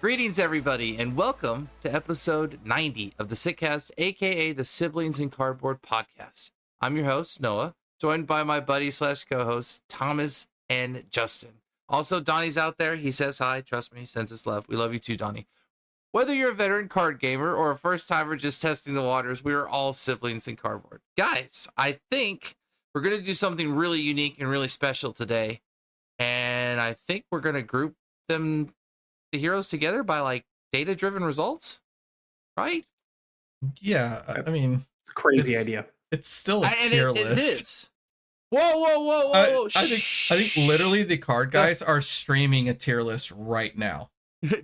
Greetings, everybody, and welcome to episode 90 of the Sitcast, aka the Siblings in Cardboard podcast. I'm your host, Noah, joined by my buddy slash co-hosts, Thomas and Justin. Also, Donnie's out there. He says hi. Trust me, he sends us love. We love you too, Donnie. Whether you're a veteran card gamer or a first timer just testing the waters, we are all siblings in cardboard. Guys, I think we're going to do something really unique and really special today. And I think we're going to group the heroes together by like data-driven results, right? Yeah, I mean, it's a crazy idea. It's still a tier list. It is. Whoa! I think literally the card guys are streaming a tier list right now.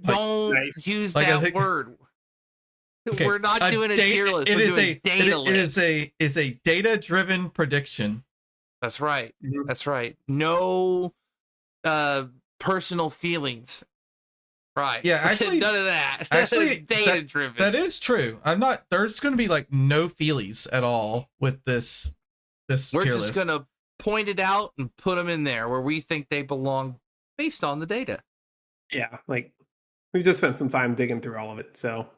Don't use that word. Okay, we're not doing a tier list. We're doing a data list. It is a data-driven prediction. That's right. That's right. No personal feelings. Right. Yeah, actually, none of that. Actually, data driven. That is true. There's going to be like no feelies at all with this We're tier just list. going to point it out and put them in there where we think they belong based on the data. Yeah, like we've just spent some time digging through all of it, so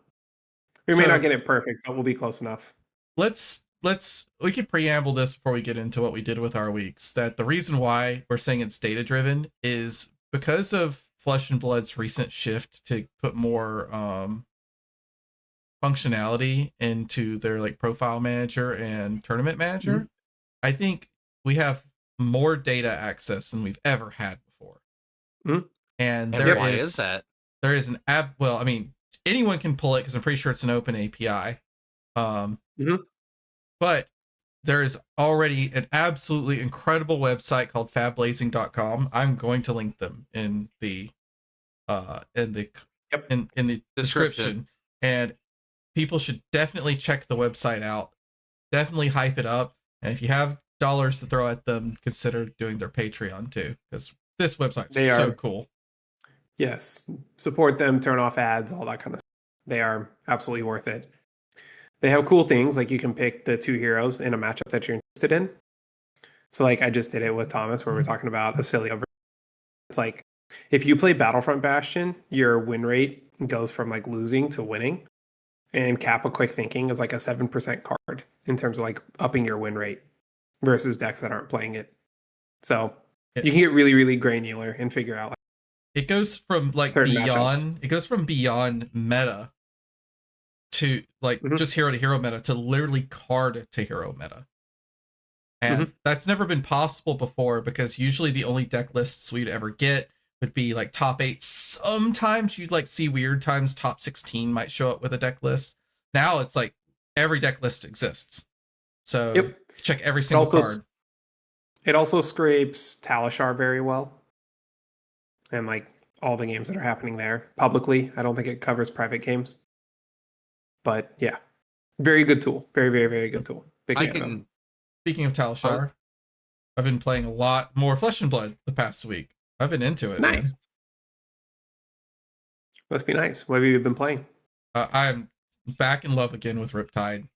we may not get it perfect, but we'll be close enough. We could preamble this before we get into what we did with our weeks. That the reason why we're saying it's data driven is because of Flesh and Blood's recent shift to put more functionality into their like profile manager and tournament manager. Mm-hmm. I think we have more data access than we've ever had before. Mm-hmm. And why is that? There is an app. Well, I mean, anyone can pull it because I'm pretty sure it's an open API. But there is already an absolutely incredible website called fabblazing.com. I'm going to link them in the description. And people should definitely check the website out. Definitely hype it up. And if you have dollars to throw at them, consider doing their Patreon too, because this website is so cool. Yes. Support them, turn off ads, all that kind of stuff. They are absolutely worth it. They have cool things, like you can pick the two heroes in a matchup that you're interested in. So like I just did it with Thomas where we're talking about Acilio. It's like if you play Battlefront Bastion, your win rate goes from like losing to winning. And Kappa Quick Thinking is like a 7% card in terms of like upping your win rate versus decks that aren't playing it. So you can get really, really granular and figure out. It goes from like beyond. It goes from beyond meta to like just hero to hero meta to literally card to hero meta. And that's never been possible before because usually the only deck lists we'd ever get would be like top 8. Sometimes you'd like see weird times top 16 might show up with a deck list. Now it's like every deck list exists. So check every single card. It also scrapes Talishar very well. And like all the games that are happening there publicly. I don't think it covers private games. But yeah, very good tool. Very, very, very good tool. Speaking of Talishar, I've been playing a lot more Flesh and Blood the past week. I've been into it. Nice. Man. Must be nice. What have you been playing? I'm back in love again with Riptide.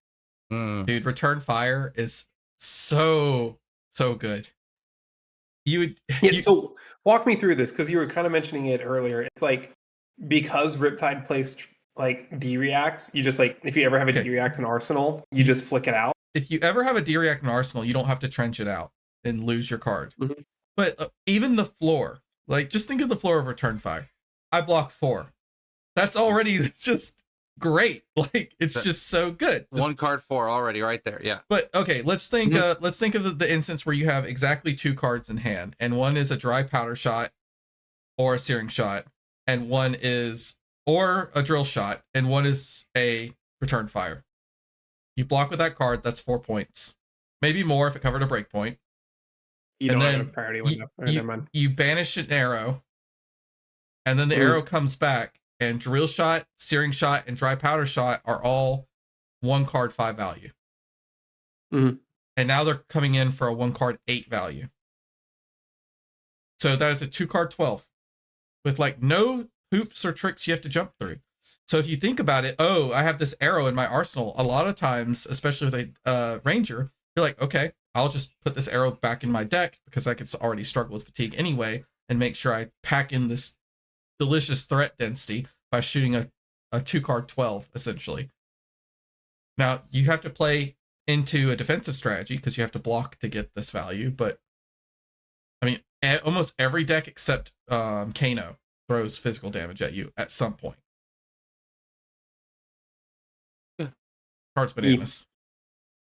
Dude, Return Fire is so good. So walk me through this because you were kind of mentioning it earlier. It's like because Riptide plays like D-Reacts, you just like if you ever have a D-React in Arsenal, you just flick it out. If you ever have a D-React in Arsenal, you don't have to trench it out and lose your card. Mm-hmm. But even the floor, like just think of the floor of Return Fire. I block 4. That's already just great. Like it's just so good. One card 4 already right there. Yeah. But okay, let's think of the instance where you have exactly 2 cards in hand, and one is a dry powder shot or a searing shot, and one is or a drill shot, and one is a Return Fire. You block with that card, that's 4 points. Maybe more if it covered a break point. You don't have a priority window. You banish an arrow, and then the arrow comes back, and drill shot, searing shot, and dry powder shot are all 1 card 5 value. And now they're coming in for a 1 card 8 value. So that is a 2 card 12 with like no hoops or tricks you have to jump through. So if you think about it, I have this arrow in my arsenal. A lot of times, especially with a ranger, you're like, okay, I'll just put this arrow back in my deck because I could already struggle with fatigue anyway and make sure I pack in this delicious threat density. by shooting a 2-card 12, essentially. Now, you have to play into a defensive strategy because you have to block to get this value, but I mean, almost every deck except Kano throws physical damage at you at some point. Yeah. Card's bananas.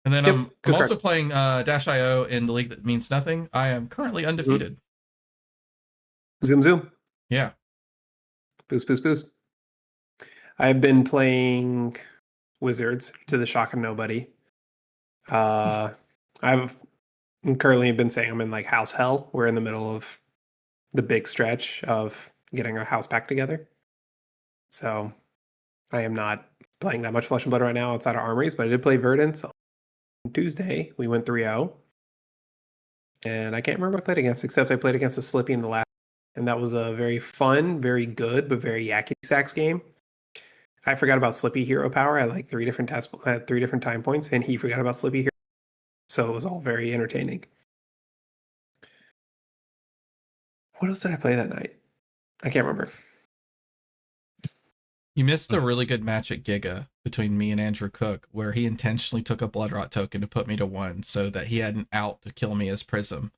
And then I'm also playing Dash.io in the league that means nothing. I am currently undefeated. Zoom, zoom. Yeah. Boost, boost, boost. I've been playing Wizards to the shock of nobody. I've currently been saying I'm in like house hell. We're in the middle of the big stretch of getting our house back together. So I am not playing that much Flesh and Blood right now outside of Armories, but I did play Verdance on Tuesday. We went 3-0. And I can't remember who I played against, except I played against a Slippy in the last. And that was a very fun, very good, but very yakety sax game. I forgot about Slippy Hero Power at like 3 different time points, and he forgot about Slippy Hero. So it was all very entertaining. What else did I play that night? I can't remember. You missed a really good match at Giga between me and Andrew Cook, where he intentionally took a Bloodrot token to put me to 1 so that he had an out to kill me as Prism.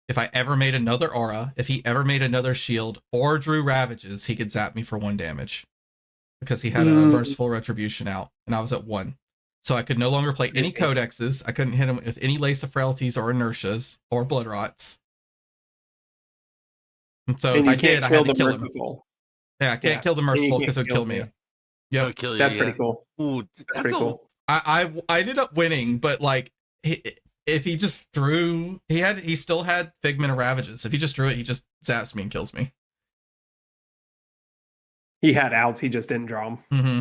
If I ever made another aura, if he ever made another shield or drew Ravages, he could zap me for 1 damage. Because he had a Merciful Retribution out, and I was at 1. So I could no longer play any Codexes. I couldn't hit him with any Lace of Frailties or Inertias or Bloodrots. And so if I did, I had to kill him. Yeah, I can't kill the Merciful because it would kill me. Yeah, that's pretty cool. Ooh, that's pretty cool. I ended up winning, but like if he just drew, he still had Figment of Ravages. If he just drew it, he just zaps me and kills me. He had outs, he just didn't draw them. Mm-hmm.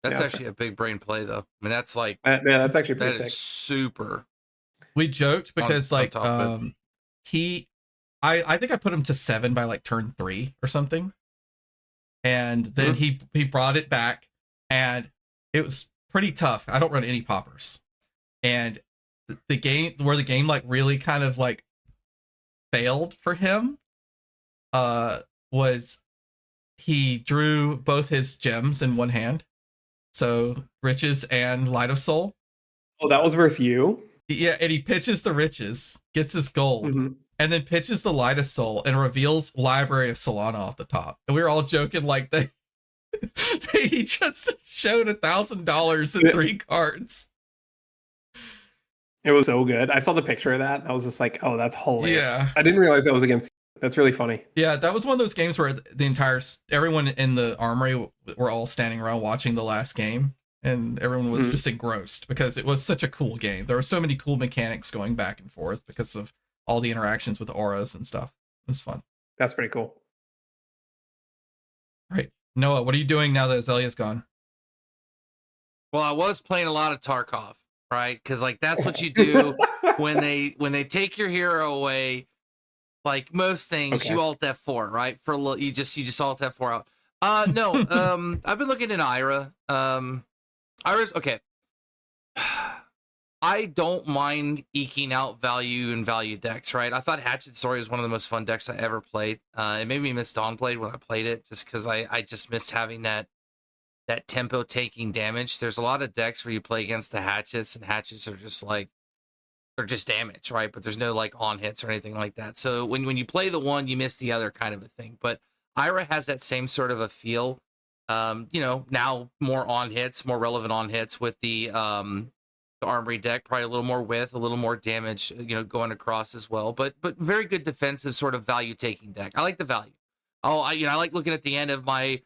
That's actually a big brain play, though. I mean, that's like that's actually pretty sick. Super. We joked because I think I put him to 7 by like turn 3 or something. And then he brought it back, and it was pretty tough. I don't run any poppers, and the game like really kind of like failed for him was he drew both his gems in one hand, so Riches and Light of Soul. Oh, that was versus you? Yeah, and he pitches the Riches, gets his gold. And then pitches the Light of Soul and reveals Library of Solana off the top. And we were all joking like that. He just showed $1,000 in 3 cards. It was so good. I saw the picture of that. I was just like, oh, that's hilarious. Yeah. I didn't realize that was against you. That's really funny. Yeah, that was one of those games where everyone in the armory were all standing around watching the last game. And everyone was just engrossed because it was such a cool game. There were so many cool mechanics going back and forth because of all the interactions with auras and stuff. It was fun. That's pretty cool. All right. Noah, what are you doing now that Azalea's gone? Well, I was playing a lot of Tarkov, right? Because like that's what you do when they take your hero away. Like most things, you alt F4, right? For a little, you just alt F4 out. No, I've been looking at Ira. Ira's okay. I don't mind eking out value and value decks, right? I thought Hatchet Story was one of the most fun decks I ever played. It made me miss Dawnblade when I played it, just because I just missed having that tempo taking damage. There's a lot of decks where you play against the hatchets, and hatchets are just like they're just damage, right? But there's no like on hits or anything like that. So when you play the one, you miss the other kind of a thing. But Ira has that same sort of a feel. Now more on hits, more relevant on hits with the Armory deck, probably a little more width, a little more damage, going across as well. But very good defensive sort of value taking deck. I like the value. I like looking at the end of my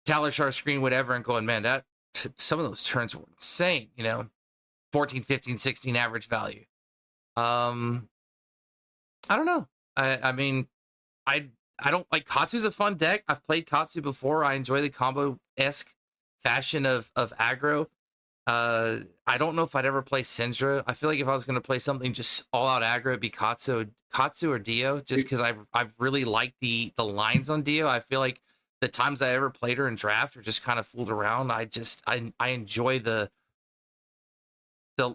Talishar screen, whatever, and going, man, that some of those turns were insane. 14, 15, 16 average value. I don't know. I mean, I don't like Katsu's a fun deck. I've played Katsu before. I enjoy the combo-esque fashion of aggro. I don't know if I'd ever play Syndra. I feel like if I was going to play something just all out aggro, it'd be Katsu or Dio, just because I've really liked the lines on Dio. I feel like the times I ever played her in draft or just kind of fooled around, I enjoy the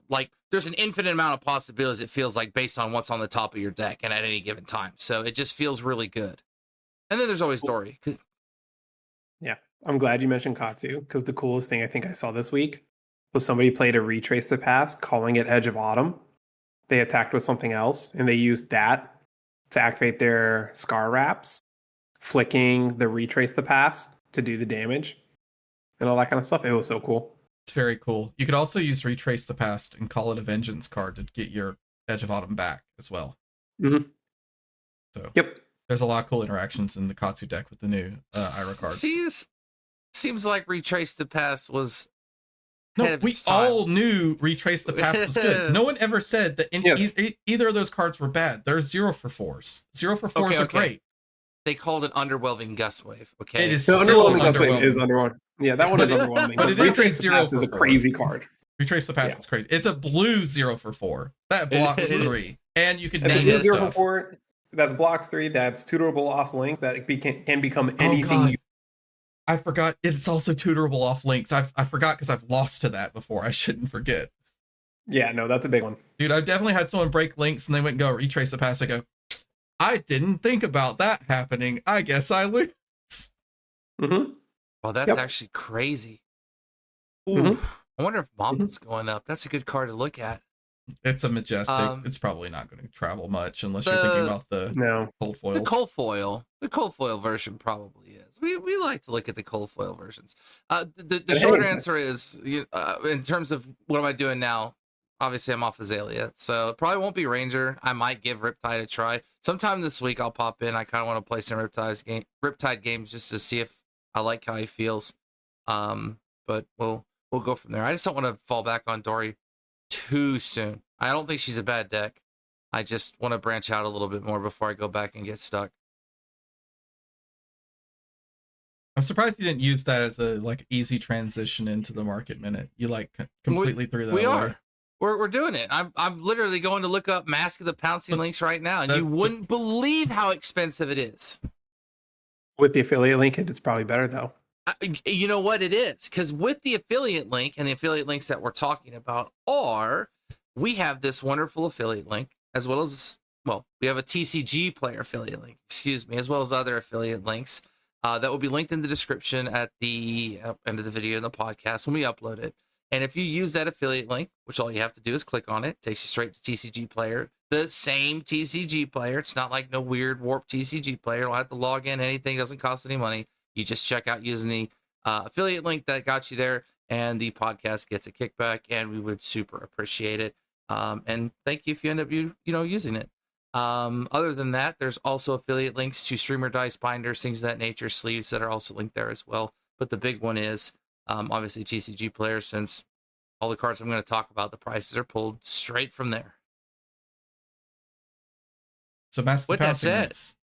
like. There's an infinite amount of possibilities, it feels like, based on what's on the top of your deck and at any given time. So it just feels really good. And then there's always Dory. Yeah, I'm glad you mentioned Katsu, because the coolest thing I think I saw this week was somebody played a Retrace the Past, calling it Edge of Autumn. They attacked with something else, and they used that to activate their Scar Wraps, flicking the Retrace the Past to do the damage and all that kind of stuff. It was so cool. It's very cool. You could also use Retrace the Past and call it a Vengeance card to get your Edge of Autumn back as well. Mm-hmm. So yep, there's a lot of cool interactions in the Katsu deck with the new Ira cards. Seems like Retrace the Past was no, we all knew Retrace the Past was good. No one ever said that either of those cards were bad. They're 0-for-4s. 0-for-4s are great. They called it Underwhelming Gust Wave. Okay, it is Underwhelming Gust Wave is underwhelming. Yeah, that one is underwhelming. But it is Retrace the Past is a crazy card. Retrace the Past is crazy. It's a blue 0-for-4 that blocks 3, and you can name it 0-for-4. That's blocks 3. That's tutorable off links. That can become anything. I forgot. It's also tutorable off links. I forgot because I've lost to that before. I shouldn't forget. Yeah, no, that's a big one. Dude, I've definitely had someone break links and they went and go Retrace the Past. I go, I didn't think about that happening. I guess I lose. Mm-hmm. Well, that's actually crazy. Ooh, I wonder if Momble's going up. That's a good card to look at. It's a Majestic. It's probably not going to travel much unless you're thinking about the cold foils. The cold foil version probably is. We like to look at the cold foil versions. The short answer is, in terms of what am I doing now, obviously I'm off Azalea, so it probably won't be Ranger. I might give Riptide a try. Sometime this week I'll pop in. I kind of want to play some Riptide games just to see if I like how he feels. But we'll go from there. I just don't want to fall back on Dory too soon. I don't think she's a bad deck. I just want to branch out a little bit more before I go back and get stuck. I'm surprised you didn't use that as a easy transition into the market minute. You completely threw that away. We are. We're doing it. I'm literally going to look up Mask of the Pouncing links right now, and you wouldn't believe how expensive it is. With the affiliate link, it's probably better though. You know what it is? Because with the affiliate link and the affiliate links that we're talking about we have this wonderful affiliate link, as well as, we have a TCG player affiliate link, as well as other affiliate links that will be linked in the description at the end of the video and the podcast when we upload it. And if you use that affiliate link, which all you have to do is click on it, takes you straight to TCG player, the same TCG player. It's not like no weird warped TCG player. You don't have to log in anything. It doesn't cost any money. You just check out using the affiliate link that got you there, and the podcast gets a kickback, and we would super appreciate it. And thank you if you end up using it. Other than that, there's also affiliate links to streamer dice, binders, things of that nature, sleeves that are also linked there as well. But the big one is obviously TCG player, since all the cards I'm going to talk about, the prices are pulled straight from there. So Mask of the Pouncing links.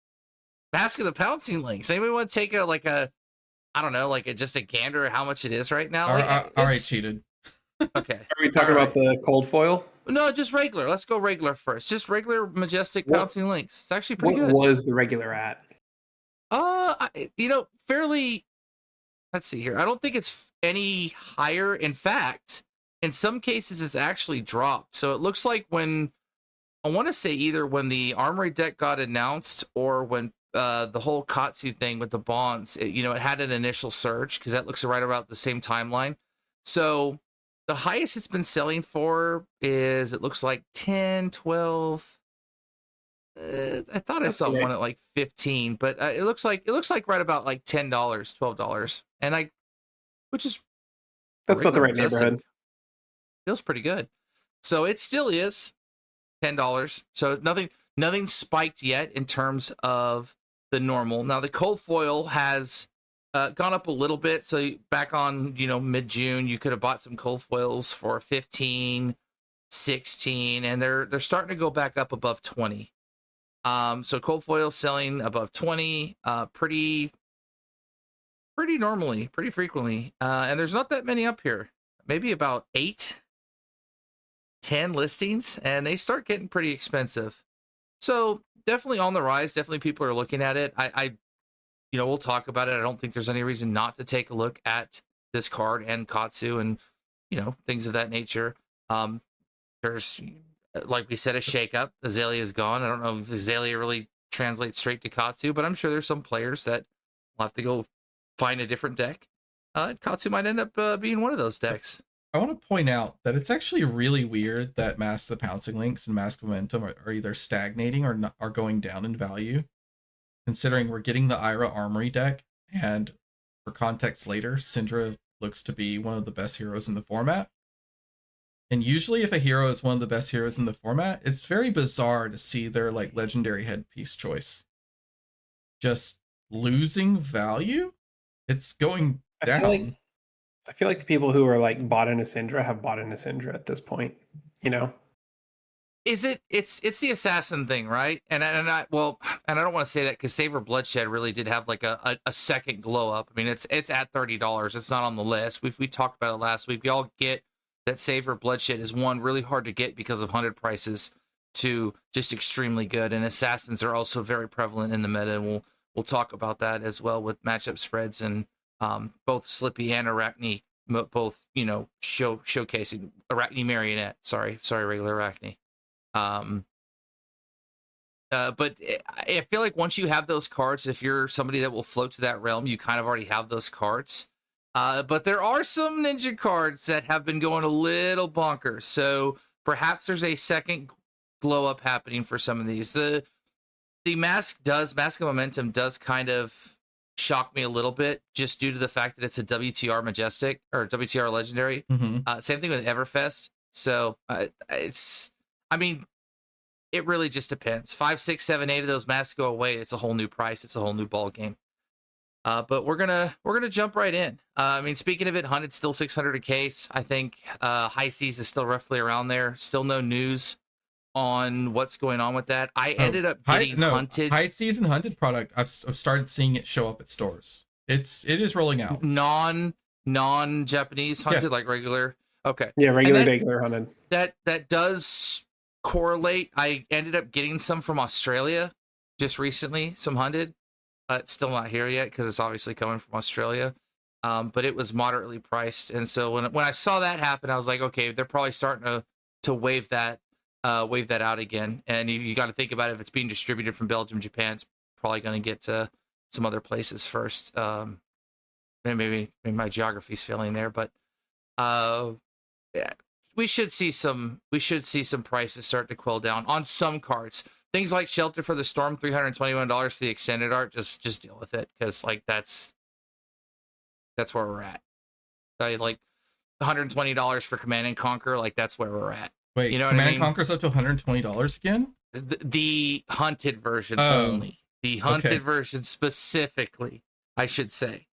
Mask of the Pouncing links. Anybody want to take just a gander at how much it is right now? All right, cheated. Okay. Are we talking about the cold foil? No, just regular. Let's go regular first. Just regular Majestic Pouncing links. It's actually pretty good. What was the regular at? Fairly. Let's see here. I don't think it's any higher. In fact, in some cases, it's actually dropped. So it looks like when the Armory deck got announced, or when the whole Katsu thing with the bonds, it had an initial surge, because that looks right about the same timeline. So the highest it's been selling for is, it looks like 10, 12. I thought I saw one at like 15, but it looks like right about like $10, $12, and that's about the right neighborhood. Feels pretty good. So it still is $10. So nothing spiked yet in terms of the normal. Now the cold foil has gone up a little bit. So back on mid-June, you could have bought some cold foils for 15, 16, and they're starting to go back up above 20. So cold foil selling above 20 pretty normally, pretty frequently, and there's not that many up here, maybe about 8, 10 listings, and they start getting pretty expensive. So definitely on the rise. Definitely people are looking at it. We'll talk about it. I don't think there's any reason not to take a look at this card and Katsu and things of that nature. There's, like we said, a shakeup. Azalea is gone. I don't know if Azalea really translates straight to Katsu, but I'm sure there's some players that will have to go find a different deck, Katsu might end up being one of those decks. I want to point out that it's actually really weird that Mask of the Pouncing Links and Mask of Momentum are either stagnating or not, are going down in value, considering we're getting the Ira Armory deck, and for context later, Syndra looks to be one of the best heroes in the format. And usually if a hero is one of the best heroes in the format, it's very bizarre to see their like legendary headpiece choice just losing value. It's going down. I feel like the people who are like bought into Syndra have bought into Syndra at this point, you know? It's the assassin thing, right? And I don't want to say that because Savor Bloodshed really did have like a second glow up. I mean, it's at $30. It's not on the list. We talked about it last week. We all get that Savor Bloodshed is one really hard to get because of 100 prices, to just extremely good. And assassins are also very prevalent in the meta, and we'll talk about that as well with matchup spreads and both Slippy and Arachne, both showcasing Arachne Marionette. Sorry, regular Arachne. But I feel like once you have those cards, if you're somebody that will float to that realm, you kind of already have those cards. But there are some ninja cards that have been going a little bonkers. So perhaps there's a second glow up happening for some of these. The Mask of Momentum does kind of shock me a little bit, just due to the fact that it's a WTR Majestic or WTR Legendary. Same thing with Everfest. So it really just depends. 5, 6, 7, 8 of those masks go away. It's a whole new price. It's a whole new ball game. But we're gonna jump right in. Speaking of it, Hunted's still 600 a case. I think High Seas is still roughly around there. Still no news on what's going on with that. I ended up getting Hunted. High Seas and Hunted product. I've started seeing it show up at stores. It is rolling out. Non-Japanese Hunted, like regular. Okay. Yeah, regular Hunted. That does correlate. I ended up getting some from Australia just recently, some Hunted. It's still not here yet because it's obviously coming from Australia. But it was moderately priced. And so when I saw that happen, I was like, okay, they're probably starting to wave that out again. And you got to think about it. If it's being distributed from Belgium, Japan, it's probably going to get to some other places first. And maybe my geography's failing there, but yeah, we should see some prices start to quill down on some cards. Things like Shelter for the Storm, $321 for the extended art. Just deal with it, because like that's where we're at. Like $120 for Command and Conquer, like that's where we're at. Wait, Command and Conquer's up to $120 again? The Hunted version only. The Hunted version specifically, I should say.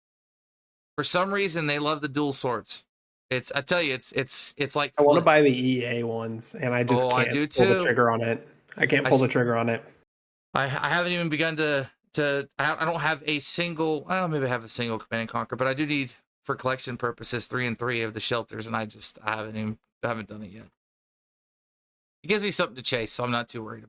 For some reason, they love the dual swords. I tell you, it's like I want to buy the EA ones, and I just can't pull the trigger on it. I can't pull the trigger on it. I haven't even begun to. I don't have a single. Well, maybe I have a single Command and Conquer, but I do need, for collection purposes, 3 and 3 of the shelters, and I haven't done it yet. It gives me something to chase, so I'm not too worried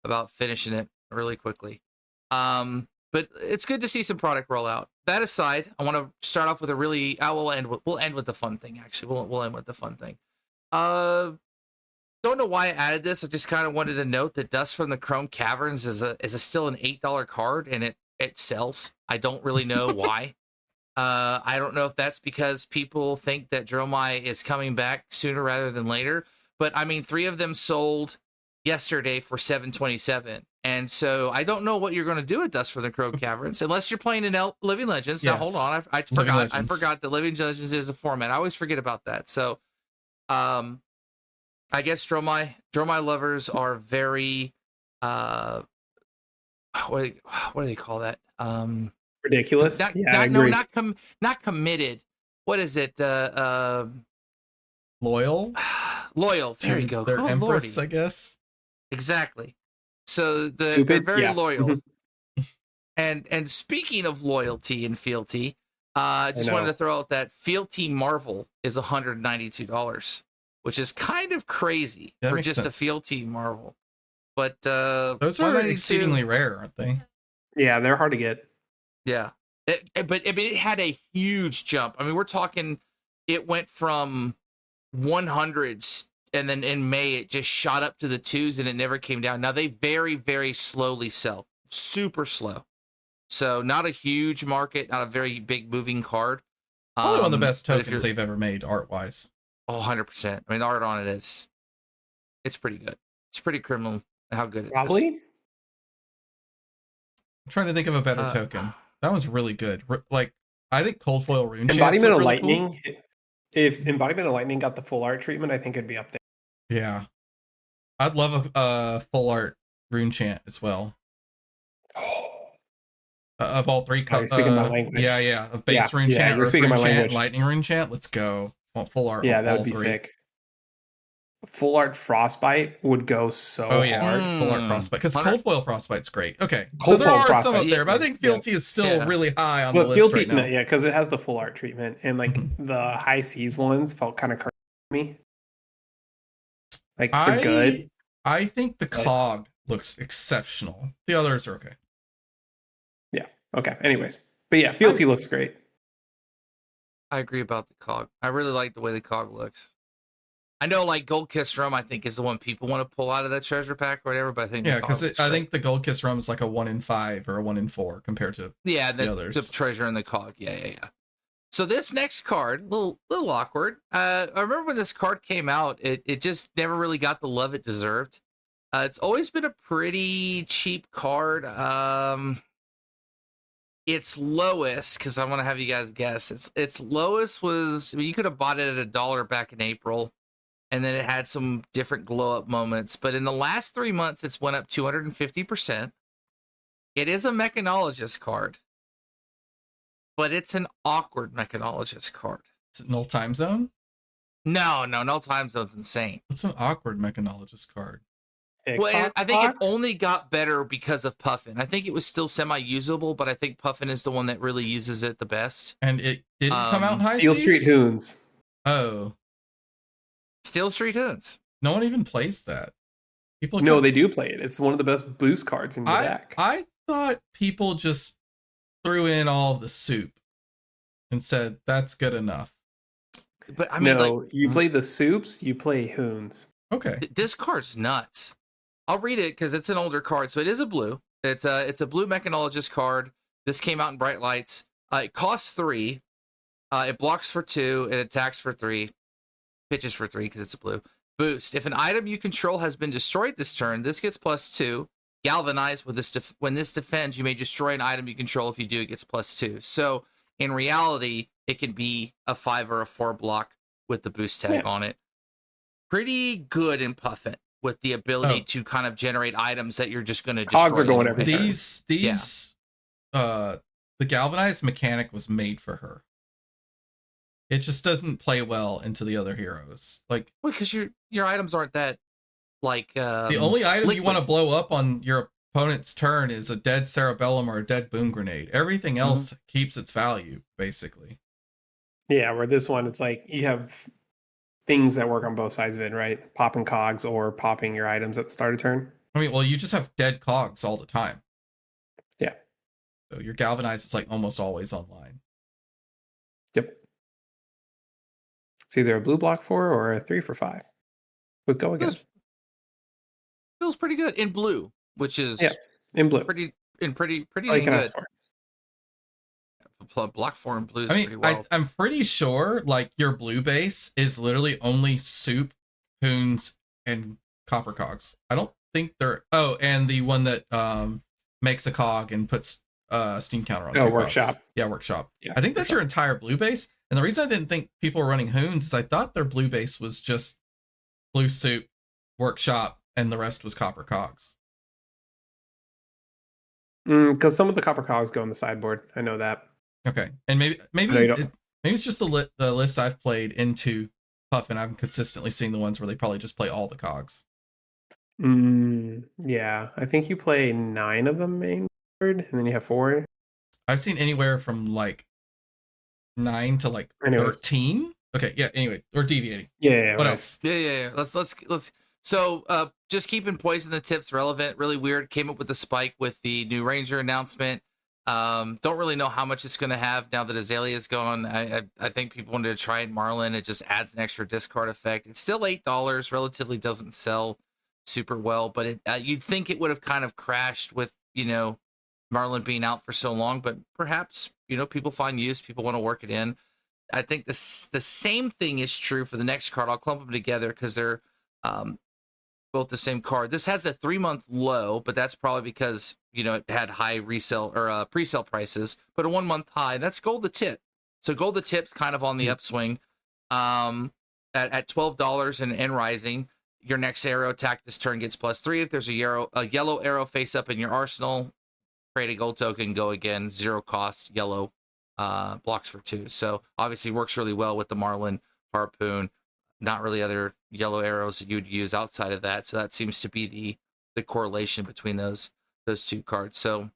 about finishing it really quickly. But it's good to see some product roll out. That aside, I want to start off with a really. We'll end with the fun thing. Actually, we'll end with the fun thing. Don't know why I added this. I just kind of wanted to note that Dust from the Chrome Caverns is still an $8 card, and it sells. I don't really know why. I don't know if that's because people think that Dromai is coming back sooner rather than later. But 3 of them sold yesterday for $727, and so I don't know what you're going to do with Dust from the Chrome Caverns unless you're playing in Living Legends. Yes. Now hold on, I forgot that Living Legends is a format. I always forget about that. So, I guess Dromai lovers are very what do they call that? Ridiculous. Not committed. What is it? Loyal. Loyal. There you go. They're Empress, Lordy. I guess. Exactly. So they're very loyal. And speaking of loyalty and fealty, just wanted to throw out that Fealty Marvel is $192. Which is kind of crazy for just a Fealty Marvel. But those are exceedingly rare, aren't they? Yeah, they're hard to get. Yeah. But it had a huge jump. We're talking, it went from 100s, and then in May it just shot up to the 2s, and it never came down. Now they very, very slowly sell. Super slow. So not a huge market, not a very big moving card. Probably one of the best but if tokens they've ever made art-wise. Oh, 100%. I mean, the art on it is, it's pretty good. It's pretty criminal how good it is. Probably. I'm trying to think of a better token. That was really good. Like, I think Cold Foil Rune Chants Embodiment of really Lightning. Cool. If Embodiment of Lightning got the full art treatment, I think it'd be up there. Yeah. I'd love a full art Rune Chant as well. Of all three colors. Speaking my language. Yeah. Of base Rune Chant, Earth Rune Chant, Lightning Rune Chant. Let's go. Full art. Yeah, that would be sick. Full art Frostbite would go so hard. Full art Frostbite. Because Cold Foil Frostbite's great. Okay. Cold so there are Frostbite, some up there, but I think Fealty is still really high on the list Fealty, right now. Yeah, because it has the full art treatment. And like the High Seas ones felt kind of crazy to me. Like they're good. I think the cog looks exceptional. The others are okay. Yeah. Okay. Anyways. But yeah, Fealty looks great. I agree about the cog. I really like the way the cog looks. I know, like Gold Kiss Rum, I think is the one people want to pull out of that treasure pack or whatever. But I think because I think the Gold Kiss Rum is like a 1 in 5 or a 1 in 4 compared to the others. The treasure and the cog. Yeah. So this next card, little awkward. I remember when this card came out, it just never really got the love it deserved. It's always been a pretty cheap card. Its lowest, because I want to have you guys guess. Its lowest was, I mean, you could have bought it at $1 back in April. And then it had some different glow up moments. But in the last 3 months, it's went up 250%. It is a mechanologist card. But it's an awkward mechanologist card. Is it Null Time Zone? No, Null Time Zone's insane. It's an awkward mechanologist card. Well, I think it only got better because of Puffin. I think it was still semi-usable, but I think Puffin is the one that really uses it the best. And it didn't come out in High Steel Seas? Street Hoons. Oh. Steel Street Hoons. No one even plays that. No, they do play it. It's one of the best boost cards in the deck. I thought people just threw in all of the soup and said that's good enough. But I mean, no, you play the soups, you play Hoons. Okay. This card's nuts. I'll read it because it's an older card. So it is a blue. It's a blue mechanologist card. This came out in Bright Lights. It costs 3. It blocks for 2. It attacks for 3. Pitches for 3 because it's a blue. Boost. If an item you control has been destroyed this turn, this gets +2. Galvanize. With this when this defends, you may destroy an item you control. If you do, it gets +2. So in reality, it can be a 5 or a 4 block with the boost tag on it. Pretty good in Puffin with the ability to kind of generate items that you're just going to destroy. Cogs are going every turn. The galvanized mechanic was made for her. It just doesn't play well into the other heroes. Like, well, because your items aren't that like the only item you want to blow up on your opponent's turn is a dead cerebellum or a dead boom grenade. Everything else keeps its value, basically. Yeah, where this one, it's like you have things that work on both sides of it, right? Popping cogs or popping your items at the start of turn. I mean, well, you just have dead cogs all the time. Yeah. So your galvanized is like almost always online. Yep. It's either a blue block 4 or a 3 for 5. Would go again. Feels pretty good in blue, which is in blue. Pretty all you can ask for. Block 4 in blue is pretty wild. I'm pretty sure like your blue base is literally only soup, hoons, and copper cogs. I don't think they're and the one that makes a cog and puts steam counter on. Workshop. Cogs. Yeah, workshop. Yeah, I think that's your entire blue base. And the reason I didn't think people were running hoons is I thought their blue base was just blue soup, workshop, and the rest was copper cogs. Because some of the copper cogs go on the sideboard. I know that. Okay, and maybe it's just the list I've played into Puffin. I'm consistently seeing the ones where they probably just play all the cogs. Yeah, I think you play 9 of them main board, and then you have 4. I've seen anywhere from like 9 to like 13. Okay, yeah. Anyway, we're deviating. Yeah. What else? Yeah. Let's. So, just keeping poison the tips relevant. Really weird. Came up with the spike with the new Ranger announcement. Don't really know how much it's going to have now that Azalea's gone. I think people wanted to try it. Marlin. It just adds an extra discard effect. It's still $8. Relatively doesn't sell super well, but you'd think it would have kind of crashed with Marlin being out for so long, but perhaps, people find use, people want to work it in. I think the same thing is true for the next card. I'll clump them together because they're both the same card. This has a 3-month low, but that's probably because, it had high resale or pre-sale prices, but a 1-month high. That's Gold the Tip. So Gold the Tip's kind of on the upswing at $12 and rising. Your next arrow attack this turn gets +3. If there's a yellow arrow face up in your arsenal, create a gold token, go again, 0 cost, yellow, blocks for 2. So obviously works really well with the Marlin Harpoon. Not really other yellow arrows that you'd use outside of that. So that seems to be the correlation between those two cards. So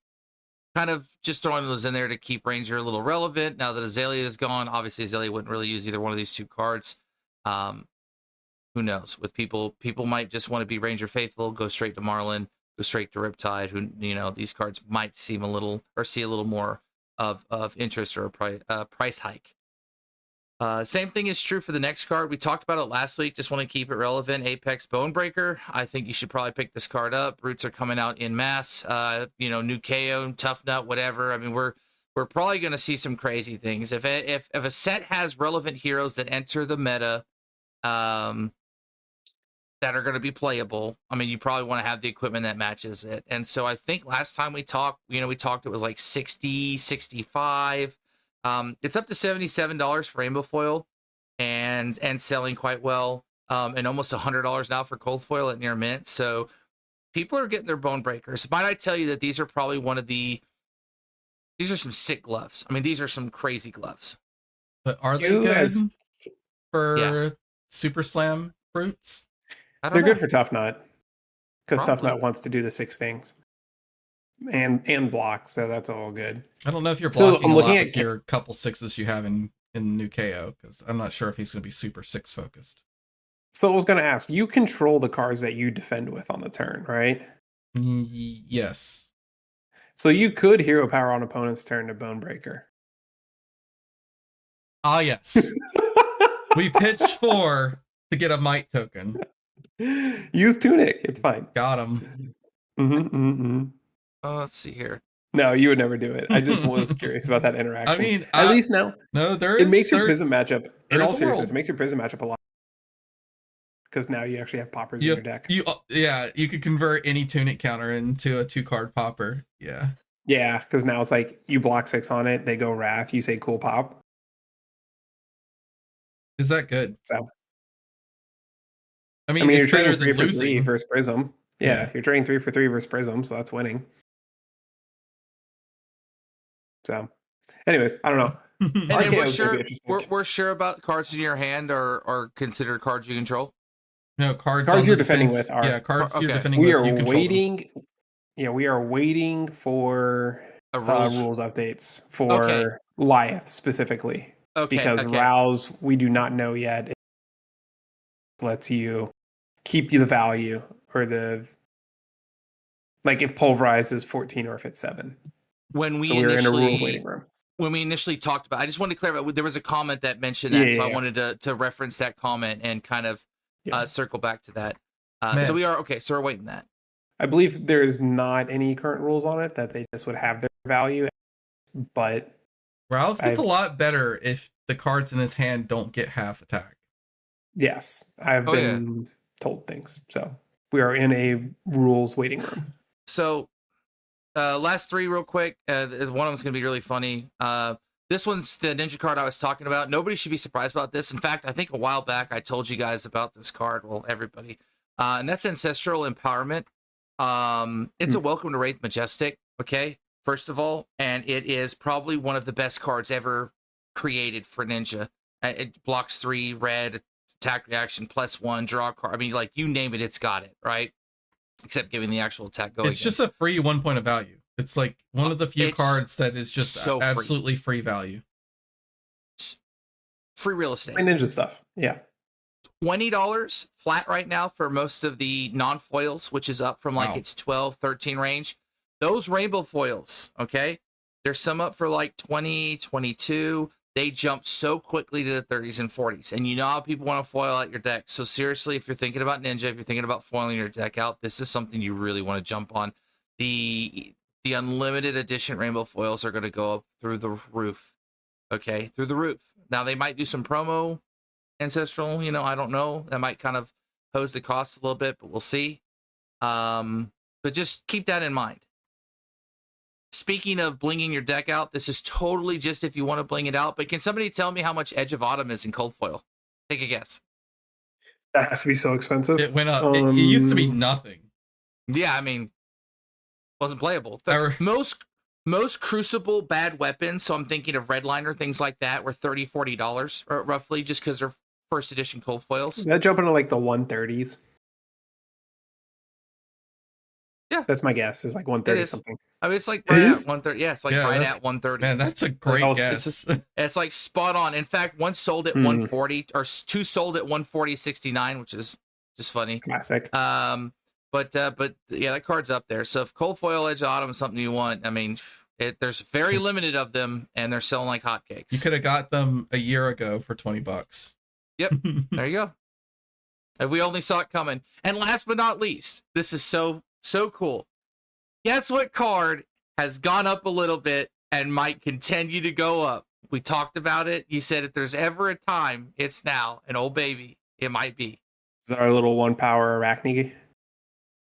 kind of just throwing those in there to keep Ranger a little relevant. Now that Azalea is gone, obviously Azalea wouldn't really use either one of these two cards. Who knows? With people might just want to be Ranger faithful, go straight to Marlin, go straight to Riptide. Who, these cards might seem a little more of interest or a price hike. Same thing is true for the next card. We talked about it last week. Just want to keep it relevant. Apex Bonebreaker. I think you should probably pick this card up. Roots are coming out in mass. New KO, Tough Nut, whatever. I mean, we're probably going to see some crazy things. If a set has relevant heroes that enter the meta, that are going to be playable, I mean, you probably want to have the equipment that matches it. And so I think last time we talked, it was like 60, 65. It's up to $77 for Rainbow Foil and selling quite well. And almost $100 now for Cold Foil at near mint. So people are getting their bone breakers. Might I tell you that these are probably these are some sick gloves. I mean, these are some crazy gloves. But are they good for Super Slam fruits? They're good for Tough Nut because Tough Nut wants to do the 6 things and block, so that's all good. I don't know if you're blocking a lot with your couple 6s you have in new KO, because I'm not sure if he's going to be super 6 focused. So I was going to ask, you control the cards that you defend with on the turn, right? Yes. So you could hero power on opponent's turn to Bonebreaker. Ah, yes. We pitched 4 to get a Might token. Use Tunic. It's fine. Got him. Let's see here. No, you would never do it. I just was curious about that interaction. I mean, at least now. No, it makes your Prism matchup. In all seriousness, it makes your Prism matchup a lot. Because now you actually have poppers in your deck. You could convert any Tunic counter into a 2-card popper. Yeah. Yeah, because now it's like you block 6 on it, they go Wrath, you say cool pop. Is that good? So I mean you're it's better trading 3 than for 3 versus Prism. Yeah, you're trading 3 for 3 versus Prism, so that's winning. So, anyways, I don't know. And we're sure about cards in your hand are considered cards you control. No, cards you're defending with are cards you're defending with. We are waiting. Yeah, we are waiting for rules updates for Lyeth specifically. Because Rouse, we do not know yet. It lets you keep the value or if pulverized is 14 or if it's 7. When we we're in a rules waiting room. When we initially talked about, I just wanted to clarify. There was a comment that mentioned that, so I wanted to reference that comment and kind of circle back to that. So we are so we're waiting that. I believe there is not any current rules on it that they just would have their value, but Rouse gets a lot better if the cards in his hand don't get half attack. Yes, I've been told things. So we are in a rules waiting room. So last 3 real quick. One of them's going to be really funny. This one's the ninja card I was talking about. Nobody should be surprised about this. In fact, I think a while back I told you guys about this card. Well, everybody. And that's Ancestral Empowerment. It's a Welcome to Wraith Majestic, okay? First of all, and it is probably one of the best cards ever created for Ninja. It blocks 3 red, attack reaction, +1, draw a card. I mean, like, you name it, it's got it, right? Except giving the actual attack go. It's just a free 1 point of value. It's like one of the few cards that is just so absolutely free value. Free real estate. Ninja stuff. Yeah. $20 flat right now for most of the non-foils, which is up from its 12, 13 range. Those rainbow foils, okay? There's some up for like 20, 22. They jump so quickly to the 30s and 40s. And you know how people want to foil out your deck. So seriously, if you're thinking about Ninja, if you're thinking about foiling your deck out, this is something you really want to jump on. The the unlimited edition rainbow foils are going to go up through the roof. Okay, through the roof. Now they might do some promo ancestral, I don't know. That might kind of hose the cost a little bit, but we'll see. But just keep that in mind. Speaking of blinging your deck out, this is totally just if you want to bling it out. But can somebody tell me how much Edge of Autumn is in cold foil? Take a guess. That has to be so expensive. It went up. It used to be nothing. Yeah, I mean, wasn't playable. Most Crucible bad weapons, so I'm thinking of Redliner, things like that, were $30, $40 or roughly, just because they're first edition cold foils. That jump into like the 130s. Yeah, that's my guess. Is like 130 something. I mean, it's like right at 130. Yeah, it's like right at 130. Man, that's a great guess. It's like spot on. In fact, one sold at 140, or two sold at 140.69, which is just funny. Classic. But yeah, that card's up there. So if cold foil Edge Autumn is something you want, I mean, there's very limited of them, and they're selling like hotcakes. You could have got them a year ago for $20. Yep, there you go. And we only saw it coming. And last but not least, this is so cool. Guess what card has gone up a little bit and might continue to go up? We talked about it. You said if there's ever a time, it's now. And oh baby, it might be. Is our little 1-power Arachne?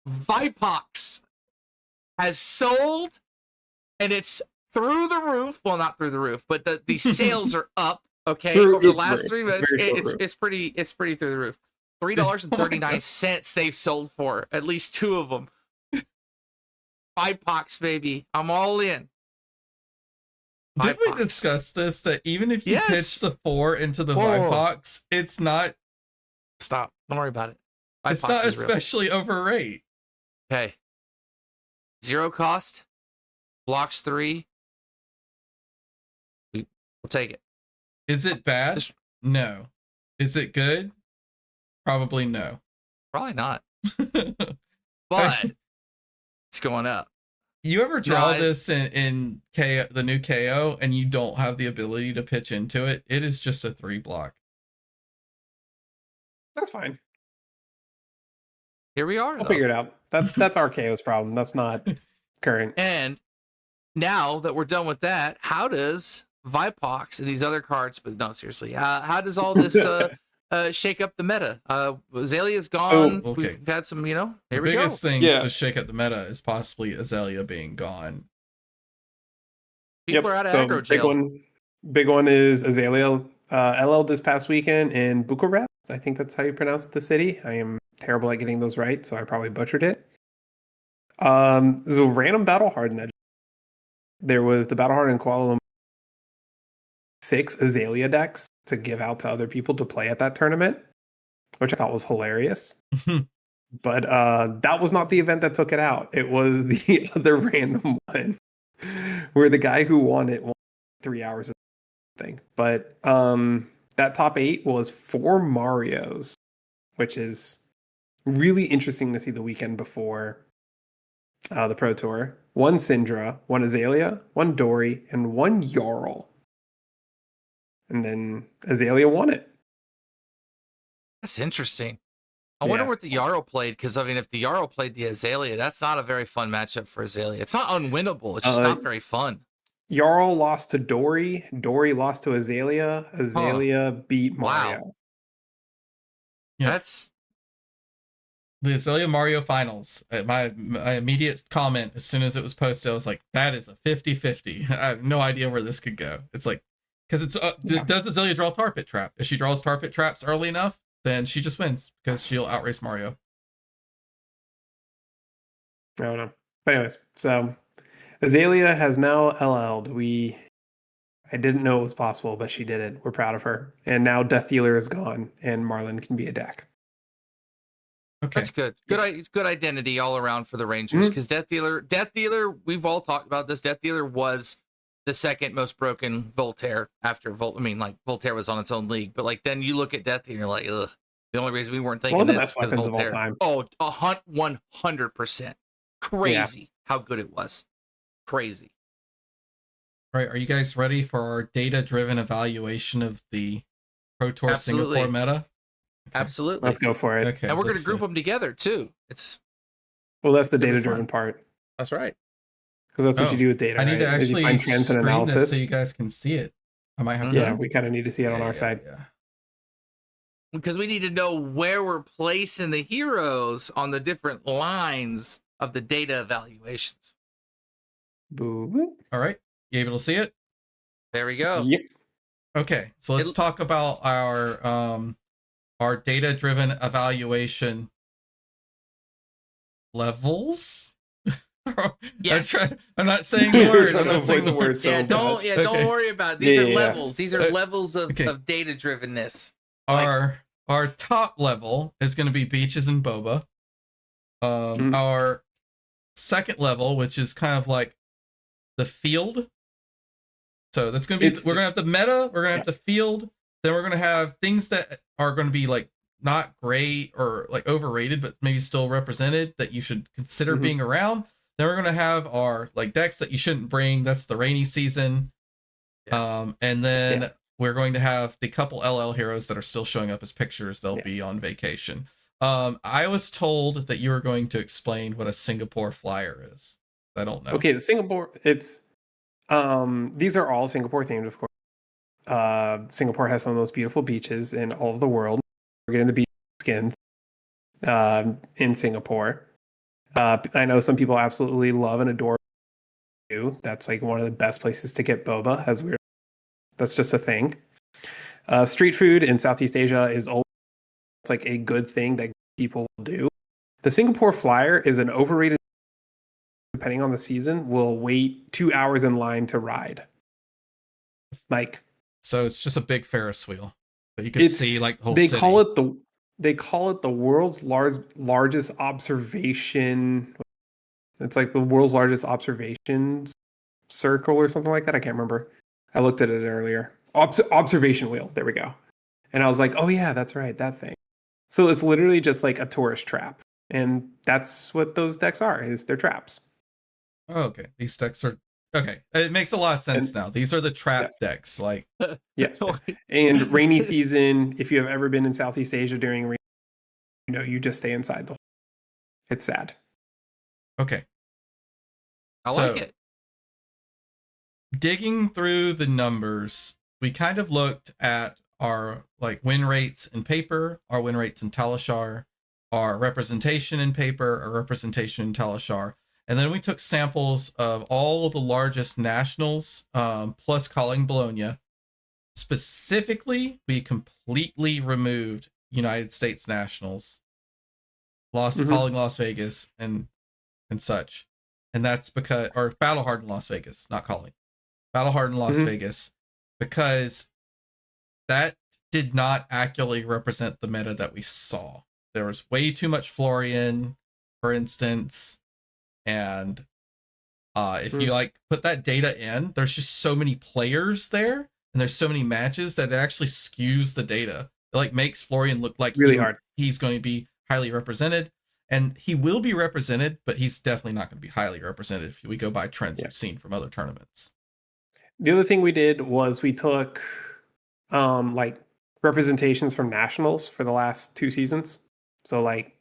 Vipox has sold, and it's through the roof. Well, not through the roof, but the sales are up. Okay, over the last 3 months, it's pretty through the roof. $3.39 they've sold for, at least 2 of them. Vipox, baby, I'm all in. Did we discuss this? That even if you pitch the 4 into the Vipox, it's not. Stop! Don't worry about it. It's not especially overrate. Okay. 0 cost, blocks 3. We'll take it. Is it bad? No. Is it good? Probably no. Probably not. But it's going up. You ever draw this in KO, the new KO, and you don't have the ability to pitch into it? It is just a 3 block. That's fine. Here we are. I'll figure it out. That's our KO's problem. That's not current. And now that we're done with that, how does Vipox and these other cards? But no, seriously, how does all this shake up the meta? Azalea's gone. Oh, okay. We've had some, here we go. The biggest things to shake up the meta is possibly Azalea being gone. People are out of aggro jail. Big one is Azalea LL this past weekend in Bucharest. I think that's how you pronounce the city. I am terrible at getting those right, so I probably butchered it. There's a random battle hardened. There was the battle hardened Kuala Lumpur 6 Azalea decks to give out to other people to play at that tournament, which I thought was hilarious. But that was not the event that took it out. It was the other random one where the guy who won it won 3 hours of thing. But that top 8 was 4 Marios, which is really interesting to see the weekend before the Pro Tour. 1 Syndra, 1 Azalea, 1 Dory, and 1 Jarl. And then Azalea won it. That's interesting. I wonder what the Jarl played, because I mean, if the Jarl played the Azalea, that's not a very fun matchup for Azalea. It's not unwinnable. It's just not very fun. Jarl lost to Dory. Dory lost to Azalea. Azalea beat Mario. Wow. Yeah. That's the Azalea Mario finals. My immediate comment as soon as it was posted, I was like, that is a 50-50. I have no idea where this could go. It's like, because it's does Azalea draw Tar Pit Trap? If she draws Tar Pit Traps early enough, then she just wins because she'll outrace Mario. I don't know. But anyways, so Azalea has now LL'd. I didn't know it was possible, but she did it. We're proud of her. And now Death Dealer is gone, and Marlin can be a deck. Okay. That's good. Good identity all around for the Rangers, because Death Dealer, we've all talked about this. Death Dealer was the second most broken Voltaire after Voltaire was on its own league, but then you look at Death Dealer, you're like, ugh. The only reason we weren't thinking this is because Voltaire. Of all time. Oh, 100%. Crazy how good it was. Crazy. All right, are you guys ready for our data-driven evaluation of the ProTour Singapore meta? Okay. Absolutely. Let's go for it. Okay, and we're going to group them together too. Well, that's the data-driven part. That's right. because that's what you do with data. I need to right? Is you actually find trends and screen this analysis. so you guys can see it. I might have Yeah, to. we kind of need to see it on our side. Yeah. Because we need to know where we're placing the heroes on the different lines of the data evaluations. Boo. All right. You able to see it? There we go. Yep. Okay. So let's talk about our data-driven evaluation levels. Yes. I'm not saying the word. I'm not saying the word. So don't worry about it. These are levels. These are levels of data drivenness. Our top level is going to be beaches and boba. Our second level, which is kind of like the field. So that's going to be, we're going to have the meta, we're going to have the field, then we're going to have things that are going to be like not great or like overrated, but maybe still represented that you should consider being around. Then we're going to have our like decks that you shouldn't bring. That's the rainy season. And then we're going to have the couple LL heroes that are still showing up as pictures. They'll be on vacation. I was told that you were going to explain what a Singapore flyer is. I don't know. Okay, the Singapore, it's these are all Singapore themed, of course. Singapore has some of those beautiful beaches in all of the world. We're getting the beach skins in Singapore. I know some people absolutely love and adore you. That's like one of the best places to get boba, that's just a thing. Street food in Southeast Asia is always like a good thing that people will do. The Singapore flyer is an overrated, depending on the season, will wait 2 hours in line to ride. Like, so it's just a big Ferris wheel that you can see like the whole they city. They call it the world's largest observation. It's like the world's largest observation circle or something like that. I can't remember. I looked at it earlier. Observation wheel. There we go. And I was like, oh yeah, that's right, that thing. So it's literally just like a tourist trap, and that's what those decks are. Is they're traps. Oh, okay. These decks are okay. It makes a lot of sense now. These are the trap decks. Like yes. And rainy season. If you have ever been in Southeast Asia during rainy, you just stay inside the hole. It's sad. Okay. I like it. Digging through the numbers, we kind of looked at our like win rates in paper, our win rates in Talishar, our representation in paper, our representation in Talishar, and then we took samples of all of the largest nationals, plus calling Bologna. Specifically, we completely removed United States nationals, calling Las Vegas and such, and that's because, or Battle Hardened Las Vegas, not calling. Battle Hardened Las Vegas, because that did not accurately represent the meta that we saw. There was way too much Florian, for instance, and if you like put that data in, there's just so many players there, and there's so many matches that it actually skews the data. It like makes Florian look like really hard. He's going to be highly represented, and he will be represented, but he's definitely not going to be highly represented if we go by trends we've seen from other tournaments. The other thing we did was we took like representations from nationals for the last 2 seasons. So like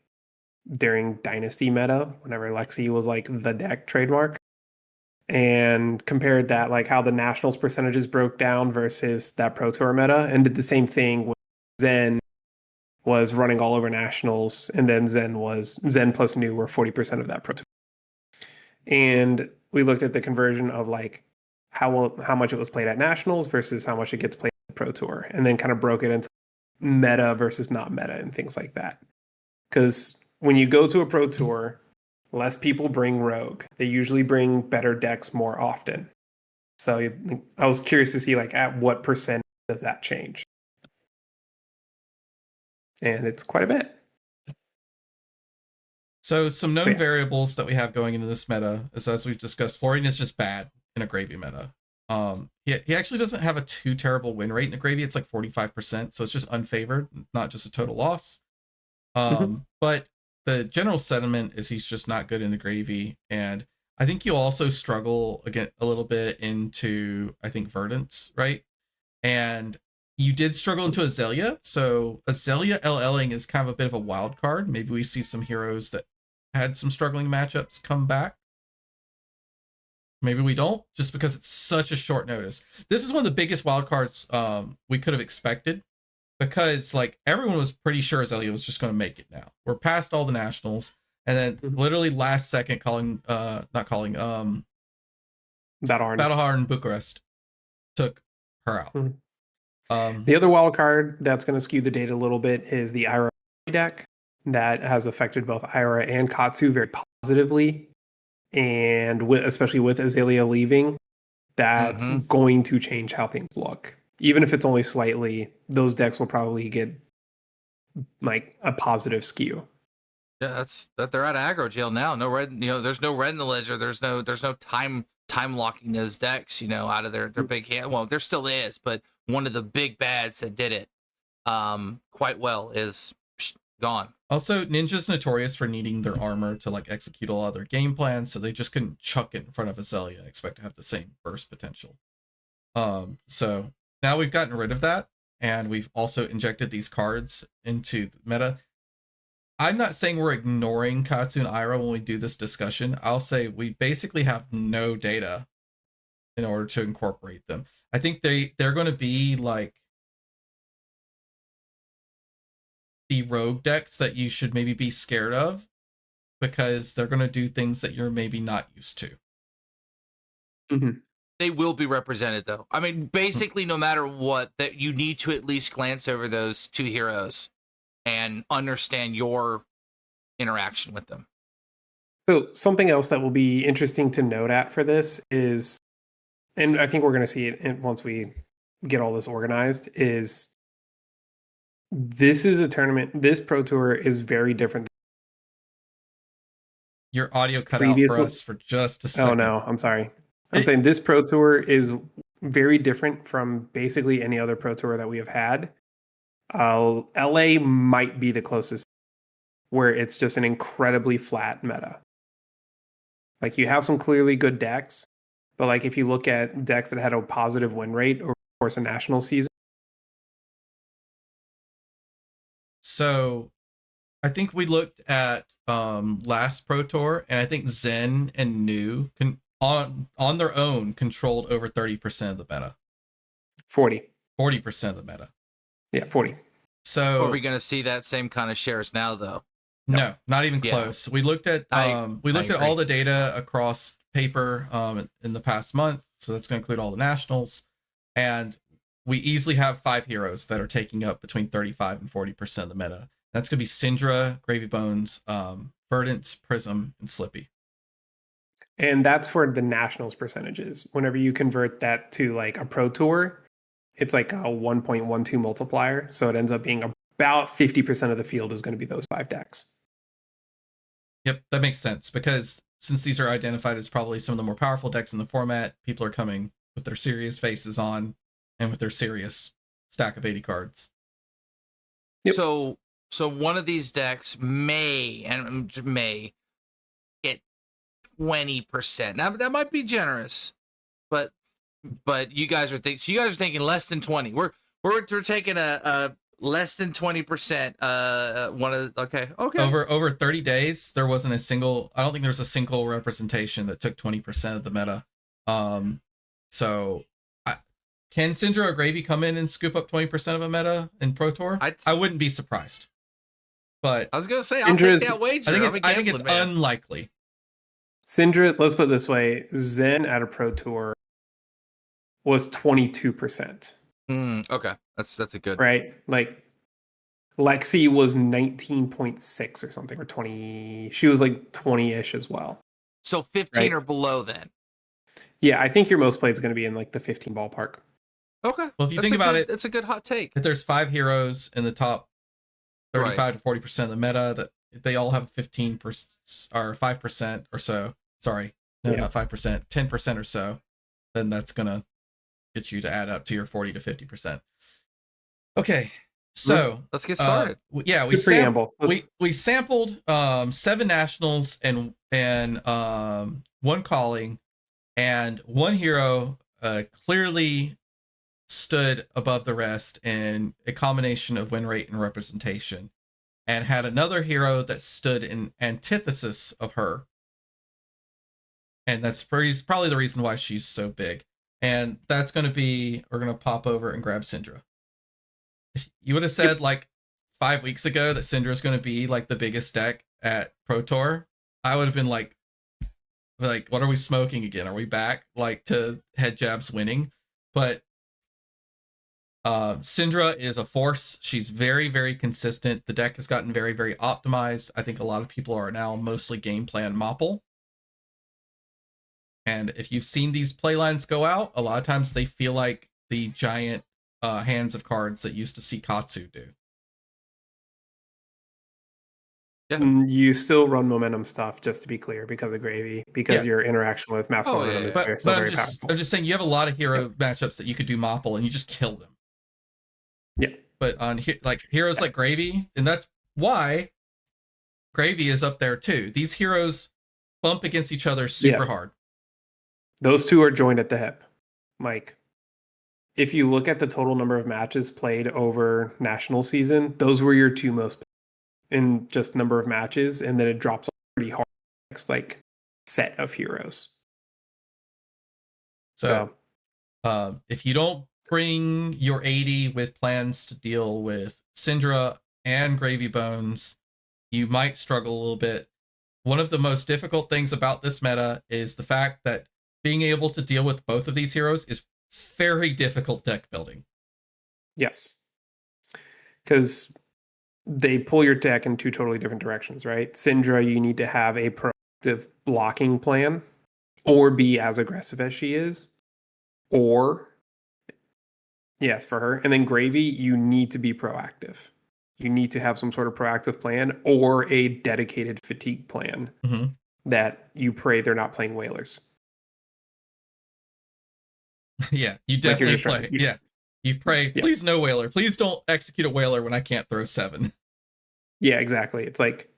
during Dynasty meta, whenever Lexi was like the deck trademark, and compared that, like how the nationals percentages broke down versus that Pro Tour meta, and did the same thing with Zen was running all over nationals, and then Zen plus new were 40% of that Pro Tour. And we looked at the conversion of like how much it was played at nationals versus how much it gets played at Pro Tour, and then kind of broke it into meta versus not meta and things like that. Because when you go to a Pro Tour, less people bring Rogue. They usually bring better decks more often. So I was curious to see like at what percent does that change? And it's quite a bit. So some known variables that we have going into this meta is, as we've discussed, Florian is just bad in a gravy meta. He actually doesn't have a too terrible win rate in a gravy. It's like 45%, so it's just unfavored, not just a total loss. But the general sentiment is he's just not good in the gravy, and I think you'll also struggle again a little bit into, I think, Verdance, right? And you did struggle into Azalea, so Azalea LLing is kind of a bit of a wild card. Maybe we see some heroes that had some struggling matchups come back. Maybe we don't, just because it's such a short notice. This is one of the biggest wild cards we could have expected, because like everyone was pretty sure Azalea was just going to make it now. We're past all the nationals, and then literally last second Battle Harden Bucharest took her out. The other wild card that's going to skew the data a little bit is the Ira deck that has affected both Ira and Katsu very positively. And especially with Azalea leaving, that's going to change how things look. Even if it's only slightly, those decks will probably get like a positive skew. Yeah, that's that they're out of aggro jail now. No red, there's no red in the ledger. There's no time locking those decks, out of their big hand. Well, there still is, but one of the big bads that did it quite well is gone. Also, Ninja's notorious for needing their armor to like execute all other game plans, so they just couldn't chuck it in front of Azalea and expect to have the same burst potential. So now we've gotten rid of that, and we've also injected these cards into the meta. I'm not saying we're ignoring Katsu and Ira when we do this discussion. I'll say we basically have no data in order to incorporate them. I think they're going to be like the rogue decks that you should maybe be scared of, because they're going to do things that you're maybe not used to. They will be represented, though. I mean, basically, no matter what, that you need to at least glance over those two heroes and understand your interaction with them. So something else that will be interesting to note at for this is, and I think we're going to see it once we get all this organized, is this is a tournament. This Pro Tour is very different. Your audio cut out for us for just a second. Oh no, I'm sorry. I'm saying this Pro Tour is very different from basically any other Pro Tour that we have had. LA might be the closest, where it's just an incredibly flat meta. Like, you have some clearly good decks, but like if you look at decks that had a positive win rate over the course of national season. So I think we looked at last Pro Tour, and I think Zen and New on their own controlled over 30% of the meta. 40% of the meta. Yeah, 40. So are we going to see that same kind of shares now, though? No, not even close. We looked at all the data across paper in the past month, so that's going to include all the nationals, and we easily have 5 heroes that are taking up between 35 and 40% of the meta. That's going to be Syndra, Gravy Bones, Verdance, Prism, and Slippy. And that's for the nationals percentages. Whenever you convert that to like a Pro Tour, it's like a 1.12 multiplier. So it ends up being about 50% of the field is going to be those 5 decks. Yep, that makes sense, because since these are identified as probably some of the more powerful decks in the format, people are coming with their serious faces on and with their serious stack of 80 cards. Yep. So one of these decks may get 20%. Now that might be generous, but you guys are thinking less than 20. We're taking a less than 20%. Okay. Over 30 days, there wasn't a single. I don't think there's a single representation that took 20% of the meta. So can Syndra or Gravy come in and scoop up 20% of a meta in Pro Tour? I wouldn't be surprised. But I was gonna say, I'll take that wager. I think it's unlikely. Syndra, let's put it this way: Zen at a Pro Tour was 22%. Okay, that's a good, right. Like Lexi was 19.6 or something, or 20. She was like 20-ish as well. So 15 or below then. Yeah, I think your most played is going to be in like the 15 ballpark. Okay. Well, if you think about it, it's a good hot take. If there's 5 heroes in the top 35 to 40% of the meta, that they all have 15% or 5% or so. Sorry, no, not 5%, 10% or so. Then that's gonna get you to add up to your 40 to 50%. Okay, so let's get started. We sampled 7 nationals and 1 calling, and 1 hero clearly stood above the rest in a combination of win rate and representation, and had another hero that stood in antithesis of her. and that's probably the reason why she's so big. And that's going to be, we're going to pop over and grab Syndra. If you would have said like 5 weeks ago that Syndra is going to be like the biggest deck at Pro Tour, I would have been like, what are we smoking again? Are we back like to head jabs winning? But Syndra is a force. She's very, very consistent. The deck has gotten very, very optimized. I think a lot of people are now mostly game plan Mopple. And if you've seen these playlines go out, a lot of times they feel like the giant hands of cards that used to see Katsu do. Yeah. You still run momentum stuff, just to be clear, because of Gravy, because your interaction with Mask Momentum is very powerful. I'm just saying you have a lot of hero matchups that you could do Mopple and you just kill them. Yeah. But on heroes like Gravy, and that's why Gravy is up there too. These heroes bump against each other super hard. Those two are joined at the hip. Like, if you look at the total number of matches played over national season, those were your two most in just number of matches, and then it drops pretty hard next like set of heroes. So if you don't bring your 80 with plans to deal with Syndra and Gravy Bones, you might struggle a little bit. One of the most difficult things about this meta is the fact that being able to deal with both of these heroes is very difficult deck building. Yes. Because they pull your deck in two totally different directions, right? Syndra, you need to have a proactive blocking plan or be as aggressive as she is. Or, yes, for her. And then Gravy, you need to be proactive. You need to have some sort of proactive plan or a dedicated fatigue plan that you pray they're not playing whalers. Yeah, you definitely play. You pray, please no whaler. Please don't execute a whaler when I can't throw 7. Yeah, exactly. It's like,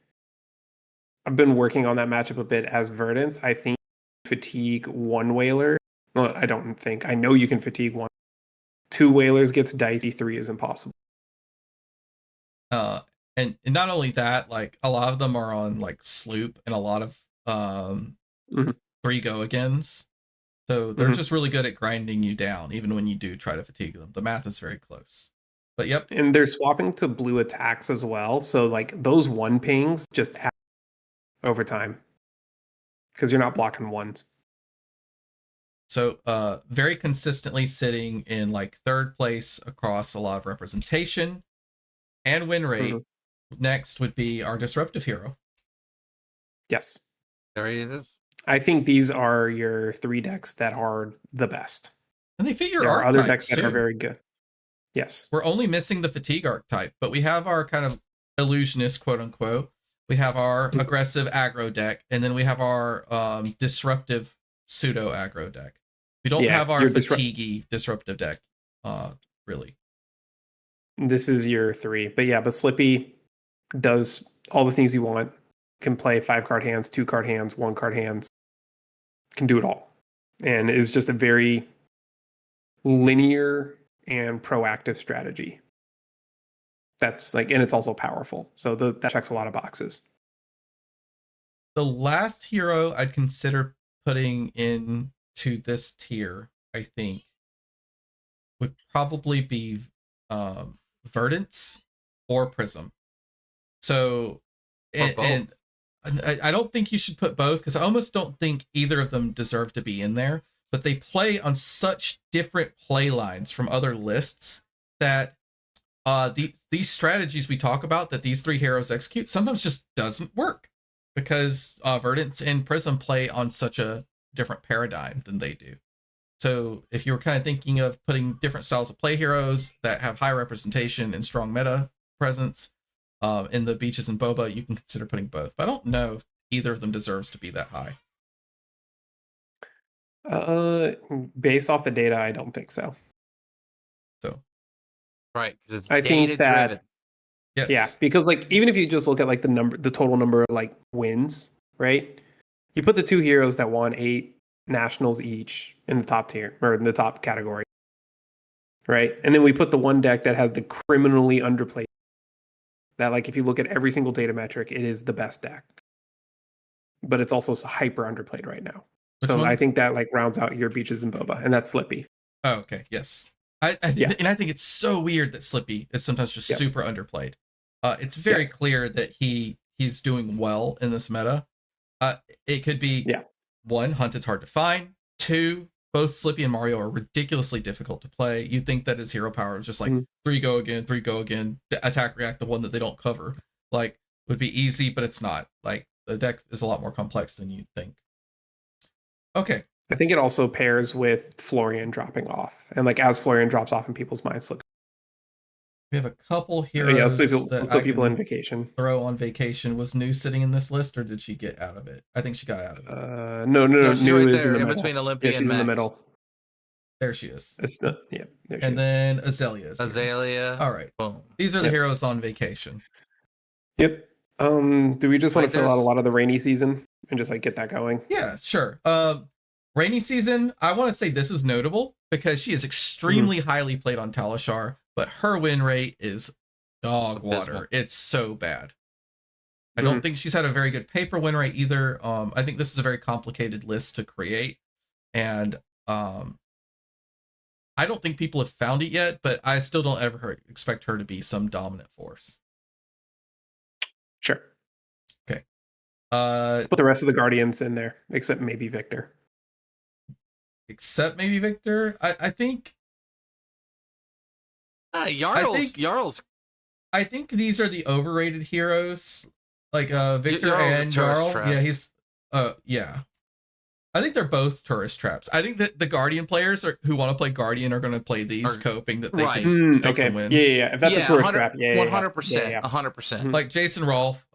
I've been working on that matchup a bit as Verdance. I think fatigue 1 whaler. Well, I don't think. I know you can fatigue 1. 2 whalers gets dicey. 3 is impossible. And not only that, like a lot of them are on like sloop and a lot of 3 go agains. So they're just really good at grinding you down, even when you do try to fatigue them. The math is very close. But yep. And they're swapping to blue attacks as well. So like those 1 pings just add over time. Because you're not blocking 1s. So very consistently sitting in like 3rd place across a lot of representation and win rate. Next would be our disruptive hero. Yes. There he is. I think these are your 3 decks that are the best. And they fit your there are other decks too. that are very good. Yes. We're only missing the fatigue archetype, but we have our kind of illusionist, quote unquote. We have our aggressive aggro deck, and then we have our disruptive pseudo aggro deck. We don't have our fatiguey disruptive deck, really. This is your 3. But Slippy does all the things you want. Can play 5-card hands, 2-card hands, 1-card hands. Can do it all. And is just a very linear and proactive strategy. That's like, and it's also powerful. So that checks a lot of boxes. The last hero I'd consider putting into this tier, I think, would probably be Verdance or Prism. So, and I don't think you should put both, because I almost don't think either of them deserve to be in there. But they play on such different play lines from other lists that these strategies we talk about that these 3 heroes execute sometimes just doesn't work, because Verdance and Prism play on such a different paradigm than they do. So if you were kind of thinking of putting different styles of play heroes that have high representation and strong meta presence in the Beaches and Boba, you can consider putting both. But I don't know if either of them deserves to be that high. Based off the data, I don't think so. So, right, because it's I think that driven. Yes. Yeah, because like even if you just look at like the total number of like wins, right? You put the 2 heroes that won 8 nationals each in the top tier or in the top category, right? And then we put the 1 deck that had the criminally underplayed. That like if you look at every single data metric, it is the best deck, but it's also hyper underplayed right now. So I think that like rounds out your Beaches and Boba, and that's Slippy. Oh, okay. Yes. And I think it's so weird that Slippy is sometimes just super underplayed. It's very clear that he's doing well in this meta. It could be 1, Hunted's hard to find. 2, both Slippy and Mario are ridiculously difficult to play. You think that his hero power is just like 3 go again, attack react, the one that they don't cover. Like would be easy, but it's not. Like the deck is a lot more complex than you'd think. Okay. I think it also pairs with Florian dropping off, and like as Florian drops off in people's minds, we have a couple heroes let's put people in vacation. Throw on vacation. Was New sitting in this list, or did she get out of it? I think she got out of it. No. New right is there, in between Olympia and she's Max. in the middle. There she is. And then Azalea. Azalea. All right. Boom. These are the heroes on vacation. Yep. Do we just want to fill out a lot of the rainy season and just like get that going? Yeah, sure. Rainy season, I want to say this is notable because she is extremely highly played on Talishar, but her win rate is dog water. It's so bad. I don't think she's had a very good paper win rate either. I think this is a very complicated list to create, and I don't think people have found it yet, but I still don't ever expect her to be some dominant force. Sure. Okay. Let's put the rest of the Guardians in there, except maybe Victor. I think Jarl's. I think these are the overrated heroes, like Victor and Jarl. Yeah, he's yeah. I think they're both tourist traps. I think that the Guardian players who want to play Guardian are going to play these, hoping that they can take some wins. Yeah. If that's a tourist trap, 100%, 100%. Like Jason Rolfe,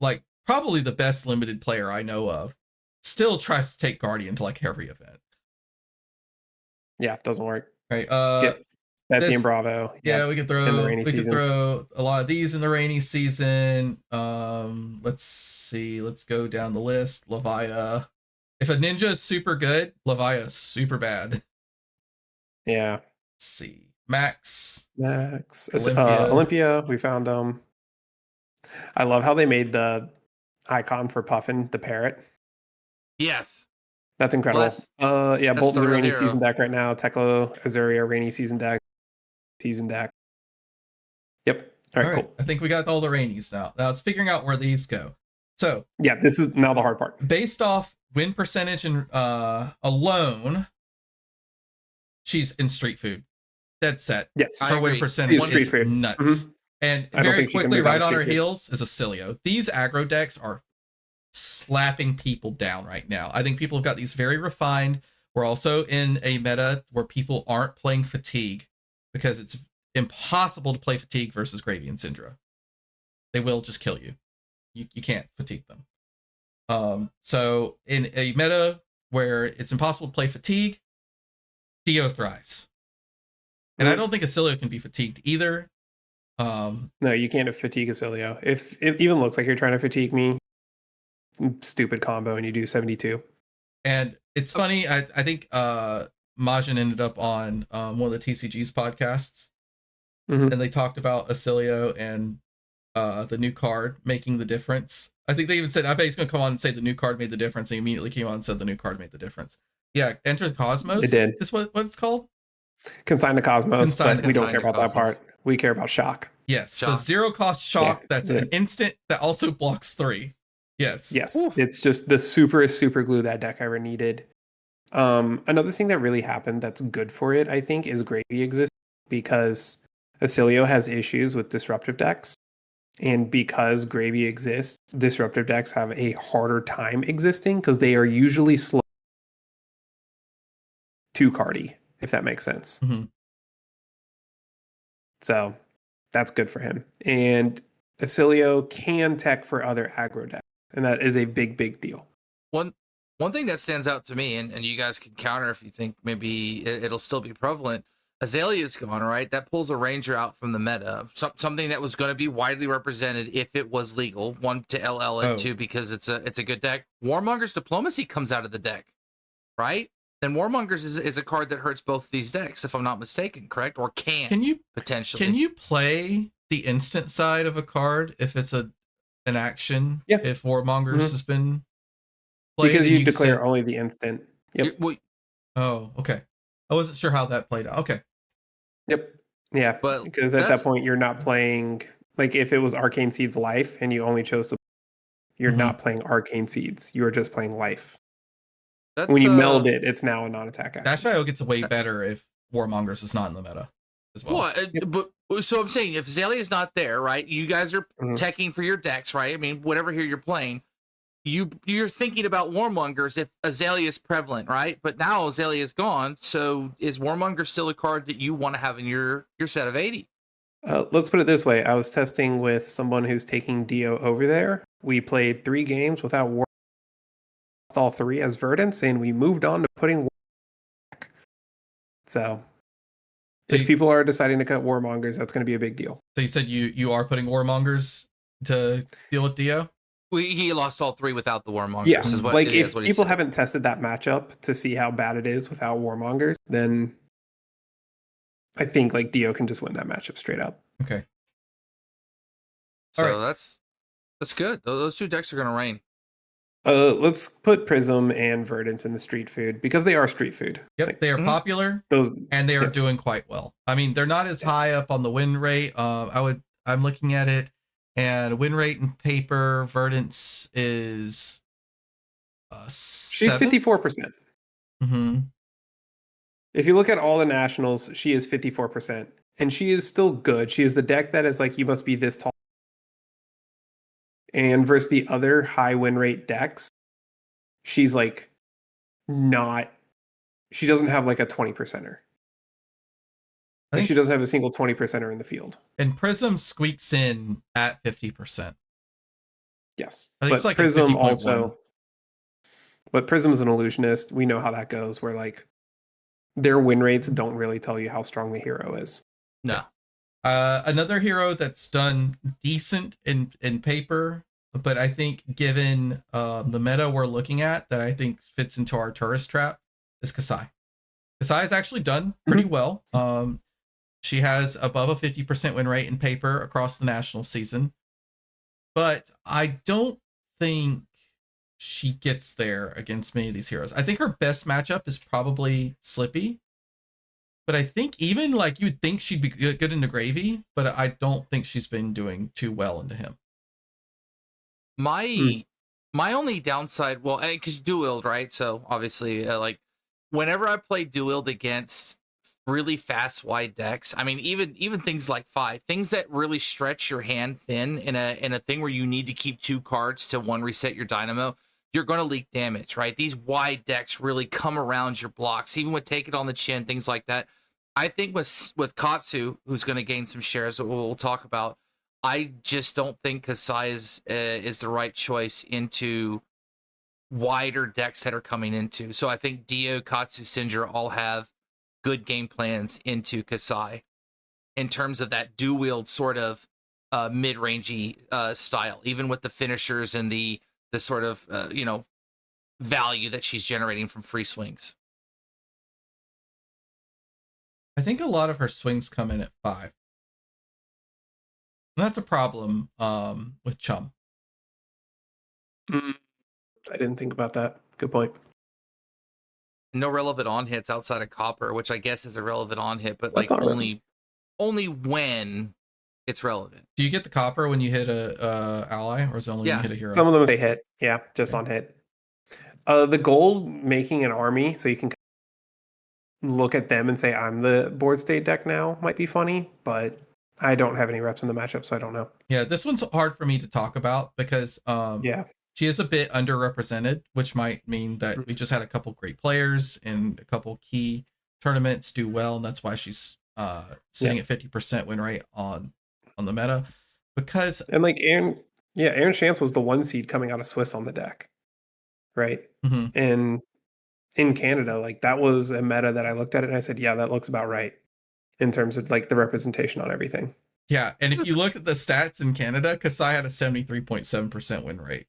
like probably the best limited player I know of, still tries to take Guardian to like every event. Yeah, it doesn't work. Right. Betsy and Bravo. Yeah, we could throw a lot of these in the rainy season. Let's see. Let's go down the list. Levia. If a ninja is super good, Levia is super bad. Yeah. Let's see. Max. Olympia. We found I love how they made the icon for Puffin the parrot. Yes. That's incredible. Bolton's a rainy season deck right now. Teklo, Azuria, rainy season deck. Yep. All right, cool. I think we got all the rainies now. Now it's figuring out where these go. So yeah, this is now the hard part. Based off win percentage and alone, she's in Street Food. Dead set. Yes. Her win percentage is nuts. Mm-hmm. And very quickly, right on her heels is Acilio. These aggro decks are slapping people down right now. I think people have got these very refined. We're also in a meta where people aren't playing Fatigue because it's impossible to play Fatigue versus Gravy and Syndra. They will just kill you. You can't Fatigue them. So in a meta where it's impossible to play Fatigue, Dio thrives. And I don't think Acilio can be fatigued either. No, you can't fatigue Acilio. If it even looks like you're trying to fatigue me, stupid combo, and you do 72. And it's funny, I think Majin ended up on one of the TCG's podcasts, and they talked about Acilio and the new card making the difference. I think they even said, I bet he's going to come on and say the new card made the difference. And he immediately came on and said the new card made the difference. Yeah, Enter the Cosmos. It did. Is what it's called? Consign to Cosmos, but we don't care about that part. We care about Shock. Yes, so zero cost Shock. That's an instant that also blocks 3. Yes. Oof. It's just the super glue that deck ever needed. Another thing that really happened that's good for it, I think, is Gravy exists because Acilio has issues with disruptive decks. And because Gravy exists, disruptive decks have a harder time existing because they are usually slow to cardy, if that makes sense. Mm-hmm. So that's good for him. And Acilio can tech for other aggro decks. And that is a big deal. One thing that stands out to me, and you guys can counter if you think maybe it'll still be prevalent. Azalea's gone, right? That pulls a ranger out from the meta. Something that was going to be widely represented if it was legal. 1 to LL and 2 because it's a good deck. Warmonger's Diplomacy comes out of the deck, right? And Warmonger's is a card that hurts both these decks, if I'm not mistaken, correct? Or can you potentially? Can you play the instant side of a card if it's an action? Yeah. If Warmonger's has been played? Because you and declare said, only the instant. Yep. Oh, okay. I wasn't sure how that played out. Okay. Yep. Yeah, But because at that point you're not playing, like if it was Arcane Seeds Life and you only chose to, you're not playing Arcane Seeds. You are just playing Life. When you meld it, it's now a non-attack action. Dash IO gets way better if Warmongers is not in the meta as well. But so I'm saying, if Azalea is not there, right? You guys are teching for your decks, right? I mean, whatever here you're playing, you're thinking about Warmongers if Azalea is prevalent, right? But now Azalea is gone, so is Warmonger still a card that you want to have in your set of 80? Let's put it this way. I was testing with someone who's taking Dio over there. We played 3 games without War, all 3 as Verdants, and we moved on to putting War back. So if people are deciding to cut Warmongers, that's going to be a big deal. So you said you are putting Warmongers to deal with Dio? He lost all 3 without the Warmongers. Yeah, is what like it if is, what people haven't tested that matchup to see how bad it is without Warmongers, then I think like Dio can just win that matchup straight up. Okay. So that's good. Those 2 decks are going to reign. Let's put Prism and Verdant in the street food because they are street food. Yep, they are popular and they are doing quite well. I mean, they're not as high up on the win rate. I'm looking at it, and win rate in paper, Verdant's is she's 54%. Mm-hmm. If you look at all the nationals, she is 54%, and she is still good. She is the deck that is like you must be this tall. And versus the other high win rate decks, she's like not. She doesn't have like a 20%er. Like she doesn't have a single 20%er in the field. And Prism squeaks in at 50%. Yes, I think it's like Prism also. But Prism is an illusionist. We know how that goes. Where like their win rates don't really tell you how strong the hero is. No. Another hero that's done decent in paper, but I think given the meta we're looking at, that I think fits into our tourist trap, is Kasai. Kasai has actually done pretty well. She has above a 50% win rate in paper across the national season, but I don't think she gets there against many of these heroes. I think her best matchup is probably Slippy. But I think even like you'd think she'd be good into Gravy, but I don't think she's been doing too well into him. My only downside, well, because dual-wield, right? So obviously, like whenever I play dual-wield against really fast wide decks, I mean, even things like 5, things that really stretch your hand thin in a thing where you need to keep 2 cards to 1 reset your dynamo, you're going to leak damage, right? These wide decks really come around your blocks, even with Take It on the Chin, things like that. I think with Katsu, who's going to gain some shares that we'll talk about, I just don't think Kasai is the right choice into wider decks that are coming into. So I think Dio, Katsu, Sindra all have good game plans into Kasai in terms of that dual-wield sort of mid-rangey style, even with the finishers and the sort of value that she's generating from free swings. I think a lot of her swings come in at 5. And that's a problem with Chum. I didn't think about that. Good point. No relevant on hits outside of Copper, which I guess is a relevant on hit, but like only when it's relevant. Do you get the Copper when you hit a ally, or is it only when you hit a hero? Some of them they hit. Yeah, just on hit. The gold making an army so you can look at them and say I'm the board state deck now might be funny, but I don't have any reps in the matchup, so I don't know. Yeah, this one's hard for me to talk about because she is a bit underrepresented, which might mean that we just had a couple great players and a couple key tournaments do well, and that's why she's sitting at 50% win rate on the meta. Because like Aaron Chance was the 1 seed coming out of Swiss on the deck, right? And in Canada, like that was a meta that I looked at it and I said, yeah, that looks about right in terms of like the representation on everything. Yeah, and if you look at the stats in Canada, Kasai had a 73.7% win rate.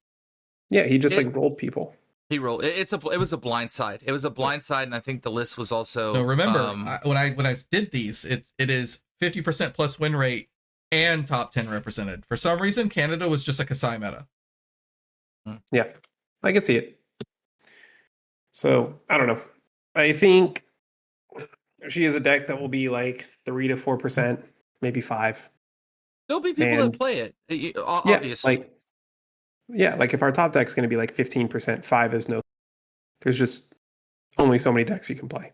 Yeah, he just like rolled people. He rolled. It was a blind side. It was a blind side, and I think the list was also. No, remember when I did these, it is 50% plus win rate and top 10 represented. For some reason, Canada was just a Kasai meta. Yeah, I can see it. So I don't know. I think she is a deck that will be like 3 to 4%, maybe 5. There'll be people that And play it, yeah, obviously. like if our top deck's going to be like 15%, 5 is no. There's just only so many decks you can play.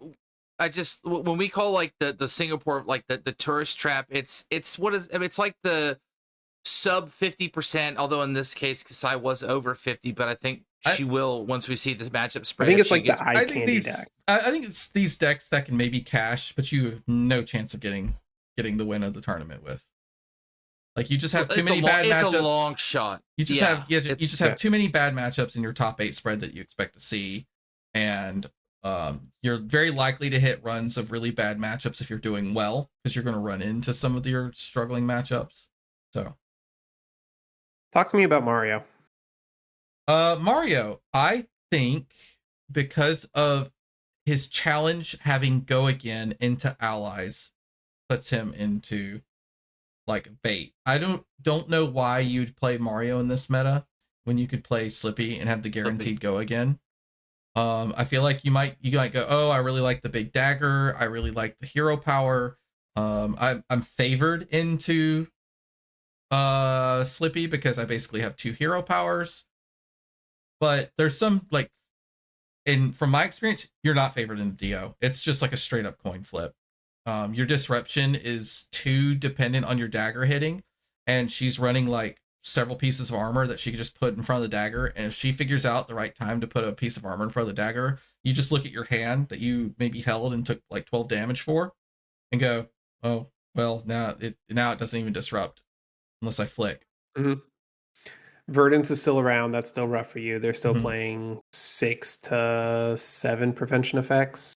I just, when we call like the Singapore, like the tourist trap, it's what is, I mean, it's like the sub 50%, although in this case Kasai was over 50, but I think she will once we see this matchup spread. I think it's she like gets, the eye candy deck. I think it's these decks that can maybe cash, but you have no chance of getting the win of the tournament with. Like you just have too many bad matchups. It's a long shot. You just have too many bad matchups in your top 8 spread that you expect to see, and you're very likely to hit runs of really bad matchups if you're doing well, because you're going to run into some of your struggling matchups. So, talk to me about Mario. Mario, I think because of his challenge having Go Again into allies, puts him into like bait. I don't know why you'd play Mario in this meta when you could play Slippy and have the guaranteed Go Again. I feel like you might go, oh, I really like the big dagger, I really like the hero power. I'm favored into Slippy because I basically have 2 hero powers. But there's some like, and from my experience, you're not favored in DO. It's just like a straight up coin flip. Your disruption is too dependent on your dagger hitting, and she's running like several pieces of armor that she could just put in front of the dagger. And if she figures out the right time to put a piece of armor in front of the dagger, you just look at your hand that you maybe held and took like 12 damage for, and go, oh well, now it doesn't even disrupt unless I flick. Mm-hmm. Verdance is still around. That's still rough for you. They're still playing 6 to 7 prevention effects,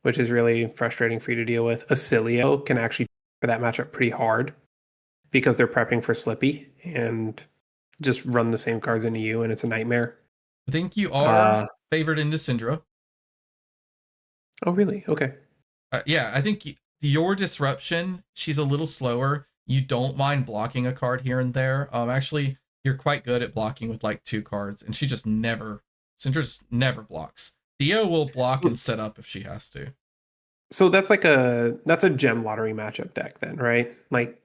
which is really frustrating for you to deal with. Acilio can actually for that matchup pretty hard because they're prepping for Slippy and just run the same cards into you, and it's a nightmare. I think you are favored into Syndra. Oh, really? Okay. Yeah, I think your disruption, she's a little slower. You don't mind blocking a card here and there. Actually, you're quite good at blocking with like 2 cards, and she just Syndra just never blocks. Dio will block and set up if she has to. So that's a gem lottery matchup deck then, right? Like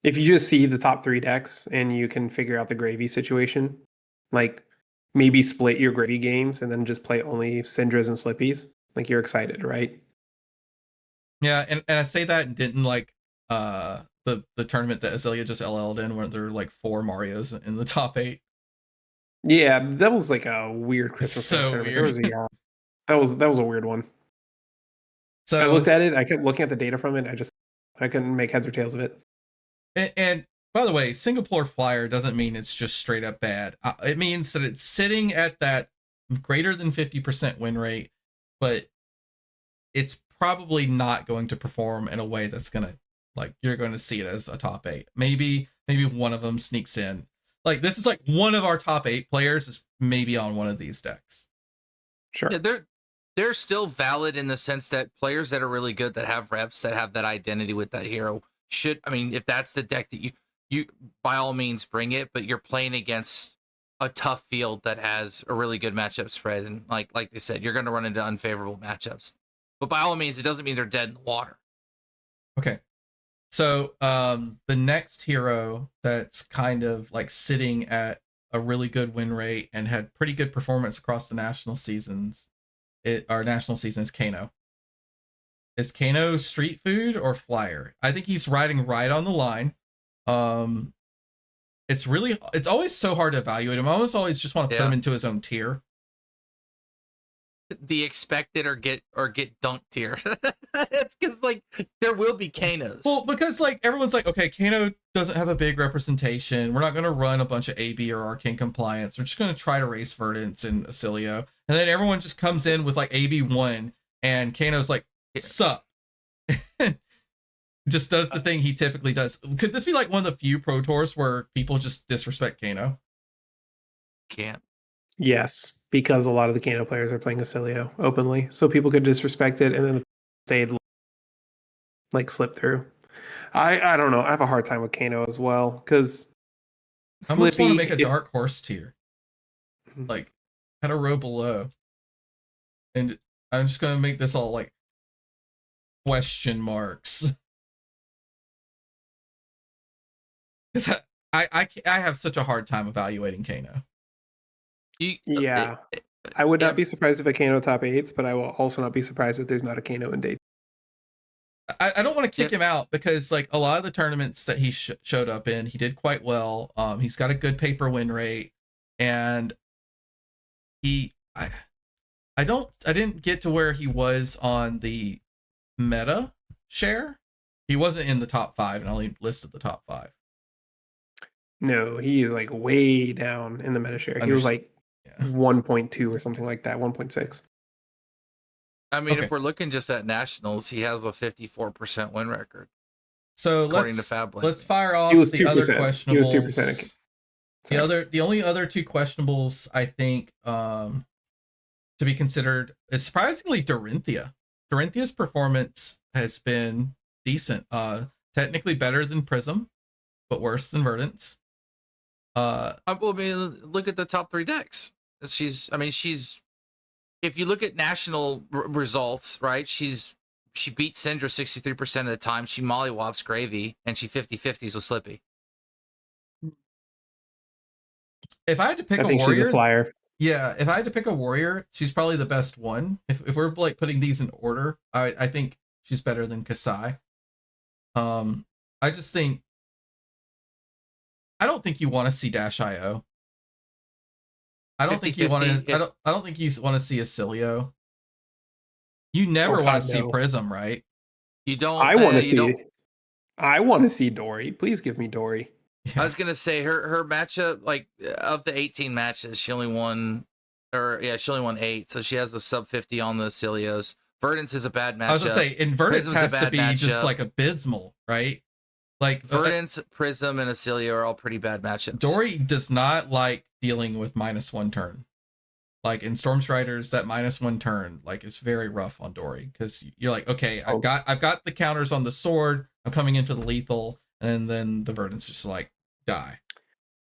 if you just see the top 3 decks and you can figure out the gravy situation, like maybe split your gravy games and then just play only Syndras and Slippies, like you're excited, right? Yeah, and I say that and didn't like the tournament that Azalea just LL'd in, where there were like 4 Marios in the top 8. Yeah, that was like a weird Christmas tournament. Weird. There was that was a weird one. So I looked at it, I kept looking at the data from it, I couldn't make heads or tails of it. And by the way, Singapore Flyer doesn't mean it's just straight up bad. It means that it's sitting at that greater than 50% win rate, but it's probably not going to perform in a way that's going to, like, you're going to see it as a top 8. Maybe one of them sneaks in. Like, this is like one of our top 8 players is maybe on one of these decks. Sure. Yeah, they're still valid in the sense that players that are really good, that have reps, that have that identity with that hero should, I mean, if that's the deck that you by all means bring it, but you're playing against a tough field that has a really good matchup spread, and like they said, you're going to run into unfavorable matchups. But by all means, it doesn't mean they're dead in the water. Okay. So the next hero that's kind of like sitting at a really good win rate and had pretty good performance across the national seasons, our national season, is Kano. Is Kano street food or flyer? I think he's riding right on the line. It's always so hard to evaluate him. I always just want to put him into his own tier. The expected or get dunked tier. It's because like there will be Kanos. Well, because like everyone's like, okay, Kano doesn't have a big representation. We're not going to run a bunch of AB or Arcane Compliance. We're just going to try to race Verdance and Acilio. And then everyone just comes in with like AB1, and Kano's like, sup. Just does the thing he typically does. Could this be like one of the few Pro Tours where people just disrespect Kano? Can't. Yes, because a lot of the Kano players are playing Acilio openly, so people could disrespect it and then they'd like slip through. I don't know. I have a hard time with Kano as well because I almost want to make a dark horse tier, like at a row below. And I'm just gonna make this all like question marks. Because I have such a hard time evaluating Kano. Yeah. I would not be surprised if a Kano top 8s, but I will also not be surprised if there's not a Kano in day. I don't want to kick him out because like a lot of the tournaments that he showed up in, he did quite well. He's got a good paper win rate, and I didn't get to where he was on the meta share. He wasn't in the top 5, and I only listed the top 5. No, he is like way down in the meta share. He was like 1.2 or something like that, 1.6. I mean, if we're looking just at nationals, he has a 54% win record. So let's fire off the other questionables. He was 2%. The only other 2 questionables I think to be considered is surprisingly Dorinthia. Dorinthia's performance has been decent. Technically better than Prism, but worse than Verdance. I mean, look at the top 3 decks. She's if you look at national results, right? She beats Syndra 63% of the time. She mollywops Gravy, and she 50-50s with Slippy. If I had to pick a warrior, she's a flyer. Yeah, if I had to pick a warrior, she's probably the best one. If we're like putting these in order, I think she's better than Kasai. I just think I don't think you want to see Dash.io. I don't think you want to. I don't think you want to see a Cilio. You never want to see Prism, right? You don't. I want to see. I want to see Dory. Please give me Dory. Yeah. I was gonna say her matchup, like of the 18 matches, she only won 8, so she has the sub 50 on the Cilios. Verdance is a bad matchup. I was gonna say, and Verdance has to be just like abysmal, right? Like Verdance, Prism, and Acilio are all pretty bad matchups. Dory does not like dealing with -1 turn. Like in Stormstriders, that -1 turn like is very rough on Dory because you're like, okay, I've got the counters on the sword. I'm coming into the lethal, and then the Verdance just like die.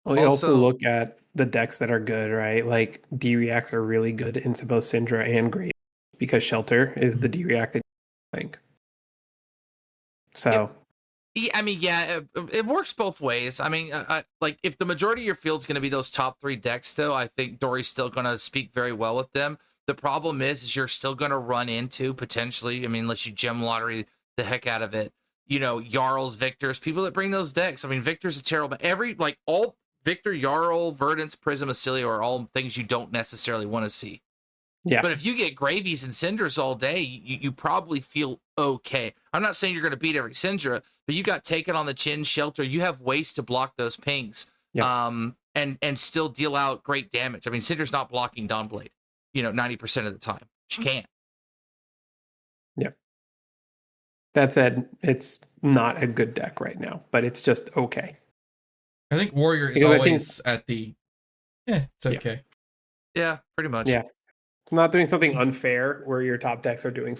Well, you also look at the decks that are good, right? Like D-Reacts are really good into both Syndra and Grave because Shelter is the D-React that you think. So. I mean, yeah, it works both ways. I mean, like if the majority of your field's going to be those top 3 decks, still, I think Dory's still going to speak very well with them. The problem is you're still going to run into potentially, I mean, unless you gem lottery the heck out of it, Jarls, Victors, people that bring those decks. I mean, Victor's a terrible, all Victor, Jarl, Verdance, Prism, Acilio are all things you don't necessarily want to see. Yeah. But if you get Gravies and Syndras all day, you probably feel okay. I'm not saying you're going to beat every Syndra, but you got Taken on the Chin, Shelter. You have ways to block those pings, and still deal out great damage. I mean, Syndra's not blocking Dawnblade, 90% of the time. She can't. Yeah. That said, it's not a good deck right now, but it's just okay. I think Warrior is always at the, it's okay. Yeah, pretty much. Yeah. It's not doing something unfair where your top decks are doing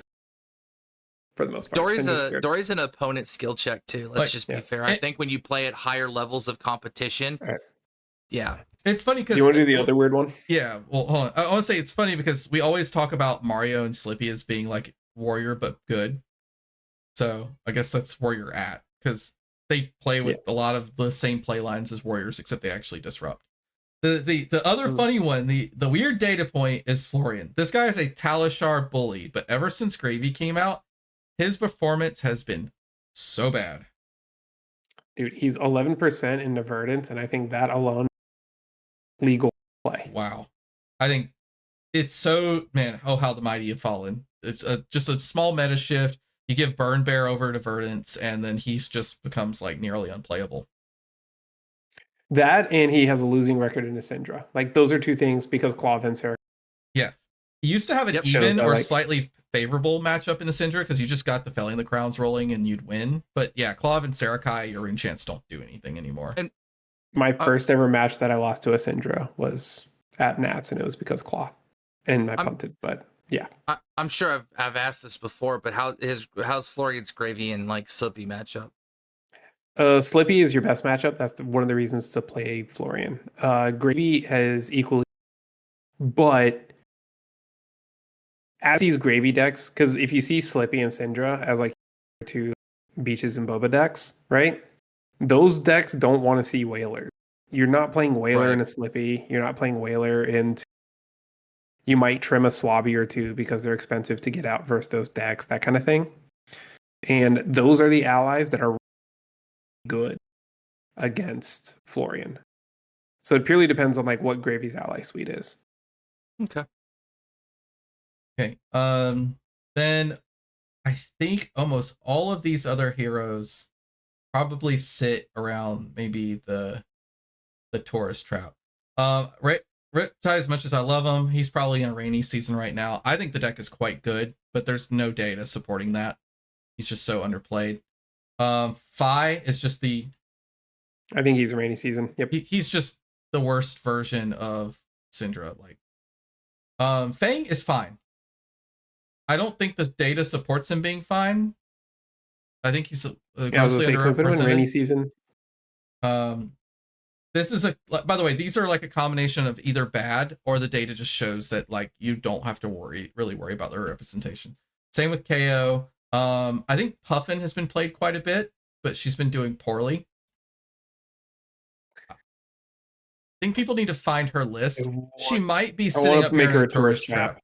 for the most part. Dory's an opponent skill check too. Let's just be fair. I think when you play at higher levels of competition, it's funny because you want to do the other weird one. Yeah, well, hold on. I want to say it's funny because we always talk about Mario and Slippy as being like Warrior but good. So I guess that's where you're at because they play with a lot of the same play lines as Warriors, except they actually disrupt. The other funny one, the weird data point is Florian. This guy is a Talishar bully, but ever since Gravy came out, his performance has been so bad. Dude, he's 11% in Verdance, and I think that alone legal play. Wow. I think it's so, man, oh, how the mighty have fallen. It's just a small meta shift. You give Burn Bear over to Verdance, and then he's just becomes like nearly unplayable. That and he has a losing record in a Syndra. Like those are 2 things because Claw and Sarah. Yeah. He used to have an even or slightly favorable matchup in the Syndra because you just got the Felling the Crowns rolling and you'd win. But yeah, Clav and Sarakai, your enchants don't do anything anymore. And my first ever match that I lost to a Syndra was at Nats, and it was because Claw. And I punted, but yeah. I'm sure I've asked this before, but how's Florian's Gravy and like Slippy matchup? Slippy is your best matchup. That's one of the reasons to play Florian. Gravy has equally, but as these gravy decks, because if you see Slippy and Syndra as like two Beaches and Boba decks, right? Those decks don't want to see Whaler. You're not playing Whaler in a Slippy. You're not playing Whaler into. You might trim a Swabby or two because they're expensive to get out versus those decks, that kind of thing. And those are the allies that are good against Florian. So it purely depends on like what Gravy's ally suite is. Okay. Okay. Then I think almost all of these other heroes probably sit around maybe the Taurus trap. Riptide, as much as I love him, he's probably in a rainy season right now. I think the deck is quite good, but there's no data supporting that. He's just so underplayed. Phi is just I think he's a rainy season. Yep. He's just the worst version of Syndra. Like, Fang is fine. I don't think the data supports him being fine. I think he's grossly underrepresented. Rainy season. This is by the way, these are like a combination of either bad or the data just shows that like you don't have to really worry about their representation. Same with KO. I think Puffin has been played quite a bit, but she's been doing poorly. I think people need to find her list. She might be sitting up here in a tourist trap.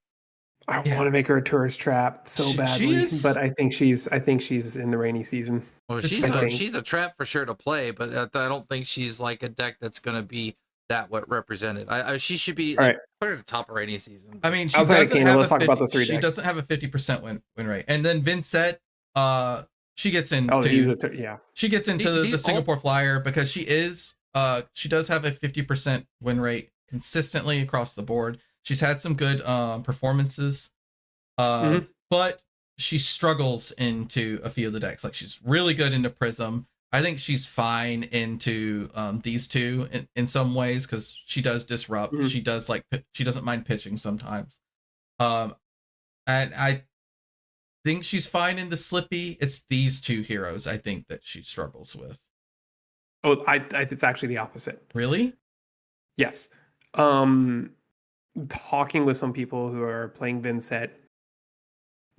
I want to make her a tourist trap so badly, but I think she's in the rainy season. Well, she's a trap for sure to play, but I don't think she's like a deck that's going to be that what represented. She should be put her at the top of rainy season. I mean, let's talk about the three decks. She doesn't have a 50% win rate, and then Vincent, she gets into she gets into the Singapore Flyer because she does have a 50% win rate consistently across the board. She's had some good performances, but she struggles into a few of the decks. Like she's really good into Prism. I think she's fine into these two in some ways because she does disrupt. She does she doesn't mind pitching sometimes, and I think she's fine into Slippy. It's these two heroes I think that she struggles with. Oh, it's actually the opposite. Really? Yes. Talking with some people who are playing Vincent,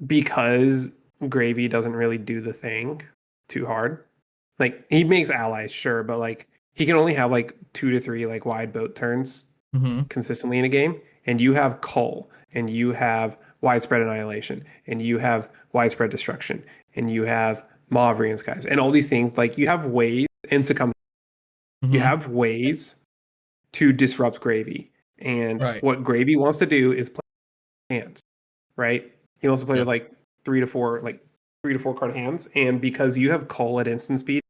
because Gravy doesn't really do the thing too hard. Like he makes allies, sure, but like he can only have like 2 to 3 like wide boat turns consistently in a game. And you have Cull, and you have Widespread Annihilation, and you have Widespread Destruction, and you have Mauvrian Skies, and all these things. Like you have ways and Succumb. You have ways to disrupt Gravy. And what Gravy wants to do is play hands, right? He wants to play with like 3 to 4 card hands. And because you have Cull at instant speed,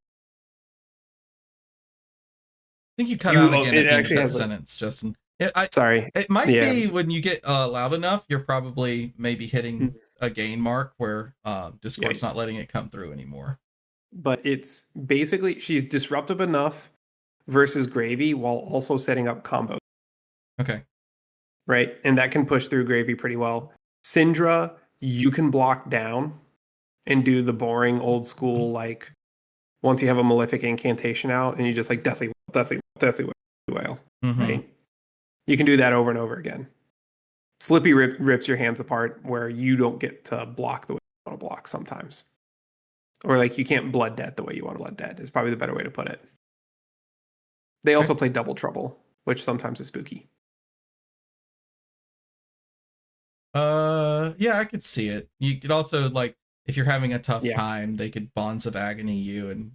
I think you cut out again. It actually has sentence, Justin. Sorry, it might be when you get loud enough. You're probably maybe hitting a gain mark where Discord's not letting it come through anymore. But it's basically she's disruptive enough versus Gravy while also setting up combos. Okay. Right. And that can push through Gravy pretty well. Syndra, you can block down and do the boring old school, like once you have a Malefic incantation out and you just like deathly wail. Right. You can do that over and over again. Slippy rips your hands apart where you don't get to block the way you want to block sometimes. Or like you can't blood debt the way you want to blood debt is probably the better way to put it. They also play Double Trouble, which sometimes is spooky. Yeah, I could see it. You could also, like, if you're having a tough time, they could Bonds of Agony you and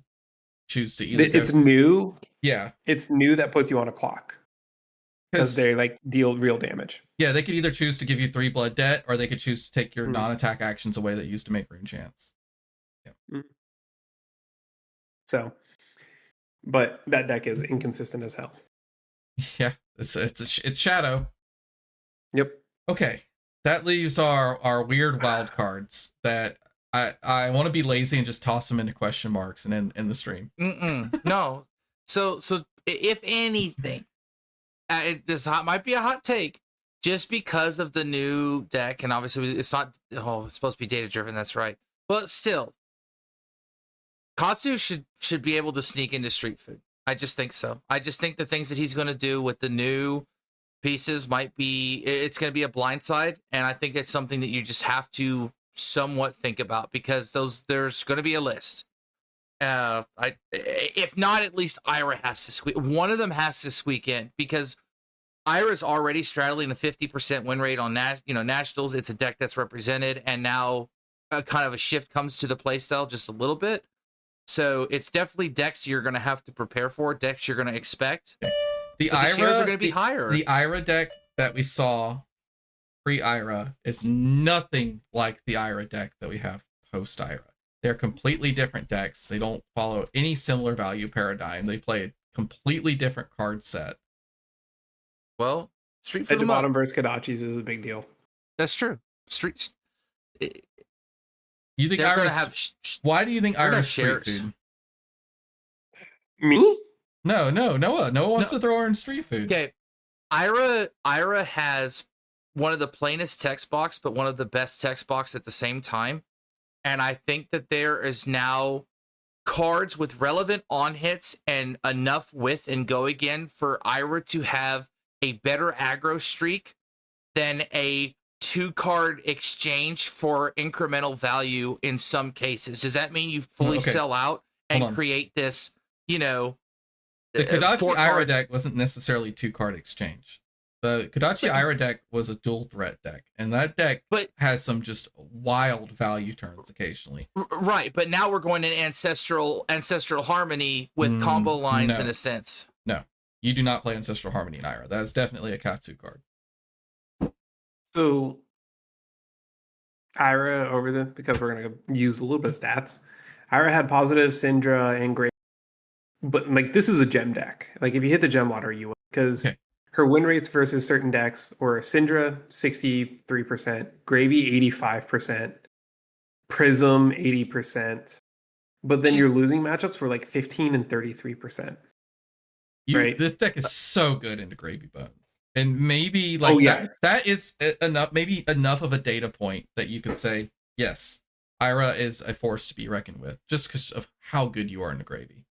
choose to either. It's new. Yeah. It's new that puts you on a clock. Because they like deal real damage. Yeah, they could either choose to give you 3 blood debt, or they could choose to take your non-attack actions away that you used to make rune chance. Yeah. So, but that deck is inconsistent as hell. Yeah, it's Shadow. Yep. Okay. That leaves our weird wild cards that I want to be lazy and just toss them into question marks and in the stream. No. So if anything, this might be a hot take, just because of the new deck, and obviously it's not. It's supposed to be data driven. That's right, but still, Katsu should be able to sneak into Street Food. I just think so. I just think the things that he's going to do with the new pieces might be, it's going to be a blindside, and I think it's something that you just have to somewhat think about, because there's going to be a list. If not, at least Ira has to squeak. One of them has to squeak in, because Ira's already straddling a 50% win rate on nationals. It's a deck that's represented, and now kind of a shift comes to the playstyle just a little bit. So it's definitely decks you're going to have to prepare for, decks you're going to expect. The shares are going to be higher. The Ira deck that we saw pre-Ira is nothing like the Ira deck that we have post-Ira. They're completely different decks. They don't follow any similar value paradigm. They play a completely different card set. Well, Street Edge of Bottom versus Kodachis is a big deal. That's true. You think Ira's... Why do you think Ira's street food? Me? No, Noah. Noah wants to throw her in street food. Okay. Ira has one of the plainest text box, but one of the best text box at the same time. And I think that there is now cards with relevant on hits and enough width and go again for Ira to have a better aggro streak than a 2-card exchange for incremental value in some cases. Does that mean you fully sell out and create this, the Kodachi Ira deck wasn't necessarily 2-card exchange. The Kodachi Ira deck was a dual threat deck, and that deck has some just wild value turns occasionally. Right, but now we're going in ancestral harmony with combo lines in a sense. No, you do not play Ancestral Harmony in Ira. That is definitely a Katsu card. So Ira because we're gonna use a little bit of stats. Ira had positive Syndra and Great, but like this is a gem deck. Like if you hit the gem lottery, you will, because her win rates versus certain decks were Syndra 63%, Gravy 85%, Prism 80%, but then your losing matchups were like 15 and 33%. Right? This deck is so good into Gravy Bones. And maybe that is enough, maybe enough of a data point that you could say, yes, Ira is a force to be reckoned with, just because of how good you are in the Gravy.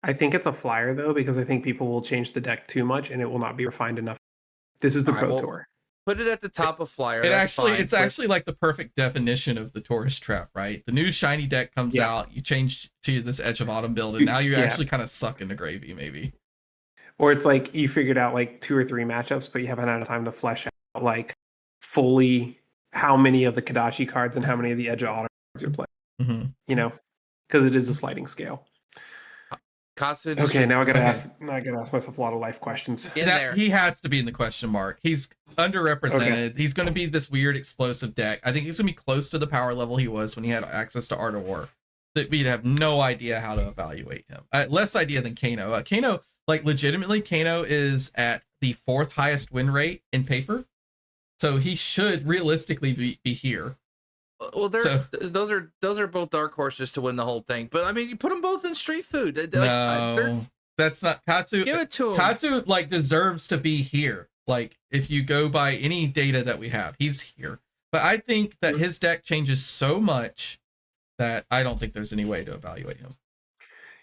I think it's a flyer, though, because I think people will change the deck too much and it will not be refined enough. This is the Pro Tour. Put it at the top of flyer. It's actually like the perfect definition of the tourist trap, right? The new shiny deck comes out, you change to this Edge of Autumn build, and now you actually kind of suck into Gravy, maybe. Or it's like you figured out like 2 or 3 matchups, but you haven't had time to flesh out like fully how many of the Kodachi cards and how many of the Edge of Autumn cards you're playing. Because it is a sliding scale. Okay, now I gotta ask myself a lot of life questions. He has to be in the question mark. He's underrepresented. Okay. He's going to be this weird explosive deck. I think he's going to be close to the power level he was when he had access to Art of War. That we'd have no idea how to evaluate him. Less idea than Kano. Kano, like legitimately, Kano is at the 4th highest win rate in paper, so he should realistically be here. Well, those are both dark horses to win the whole thing. But I mean, you put them both in street food. No, that's not Katsu. Give it to him. Katsu like deserves to be here. Like if you go by any data that we have, he's here. But I think that his deck changes so much that I don't think there's any way to evaluate him.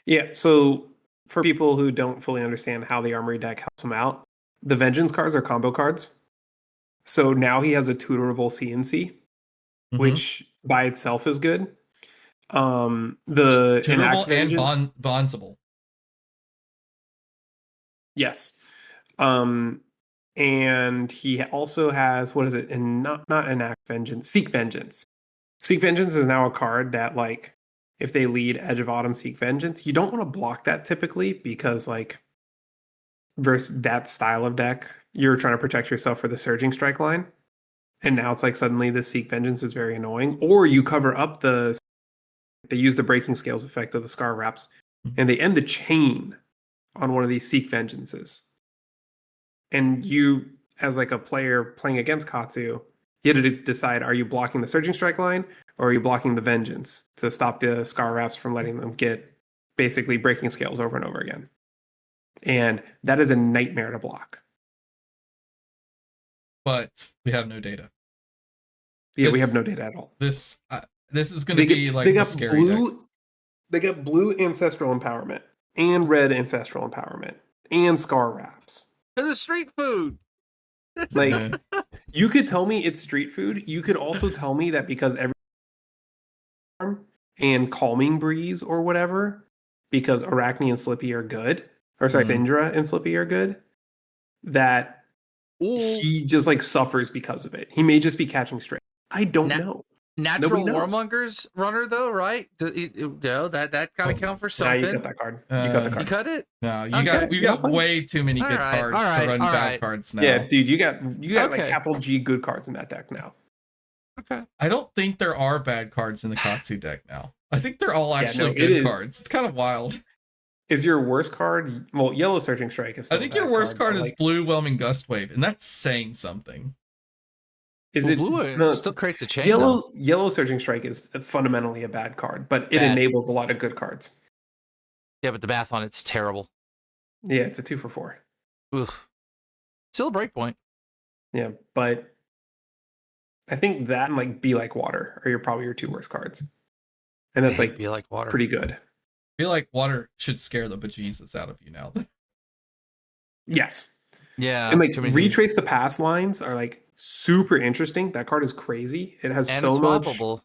Yeah. So for people who don't fully understand how the Armory deck helps him out, the Vengeance cards are combo cards. So now he has a tutorable CNC. Which by itself is good. The tutorable and bondsable. Yes. And he also has, what is it? And not Enact Vengeance, Seek Vengeance. Seek Vengeance is now a card that, like, if they lead Edge of Autumn, Seek Vengeance, you don't want to block that typically because, like, versus that style of deck, you're trying to protect yourself for the Surging Strike line. And now it's like suddenly the Seek Vengeance is very annoying. Or you cover up they use the Breaking Scales effect of the Scar Wraps, and they end the chain on one of these Seek Vengeances. And you, as like a player playing against Katsu, you had to decide, are you blocking the Surging Strike line, or are you blocking the Vengeance to stop the Scar Wraps from letting them get basically Breaking Scales over and over again? And that is a nightmare to block. But we have no data. Yeah, we have no data at all. This is going to be like a scary deck. They got blue Ancestral Empowerment and red Ancestral Empowerment and Scar Wraps To the street food. Like, you could tell me it's street food. You could also tell me that because every and Calming Breeze or whatever, because Arachne and Slippy are good, or sorry, Syndra and Slippy are good, that he just like suffers because of it. He may just be catching stray. I don't know. Natural Warmongers runner though, right? That gotta count for something. Nah, you cut that card. You cut the card. You cut it? No, we've got way too many good cards to run bad cards now. Yeah, dude, you got like capital G good cards in that deck now. Okay. I don't think there are bad cards in the Katsu deck now. I think they're all actually good cards. It's kind of wild. Is your worst card? Well, Yellow Searching Strike is. I think your worst card is Blue Whelming Gust Wave, and that's saying something. Is it blue? It still creates a chain. Yellow Searching Strike is fundamentally a bad card, but it enables a lot of good cards. Yeah, but the math on it's terrible. Yeah, it's a 2 for 4. Oof. Still a breakpoint. Yeah, but I think that and like Be Like Water are probably your 2 worst cards, and that's like Be Like Water, pretty good. Be Like Water should scare the bejesus out of you now. Yes. Yeah, and like Retrace the Past lines are like super interesting. That card is crazy. It has so much. Mobbable.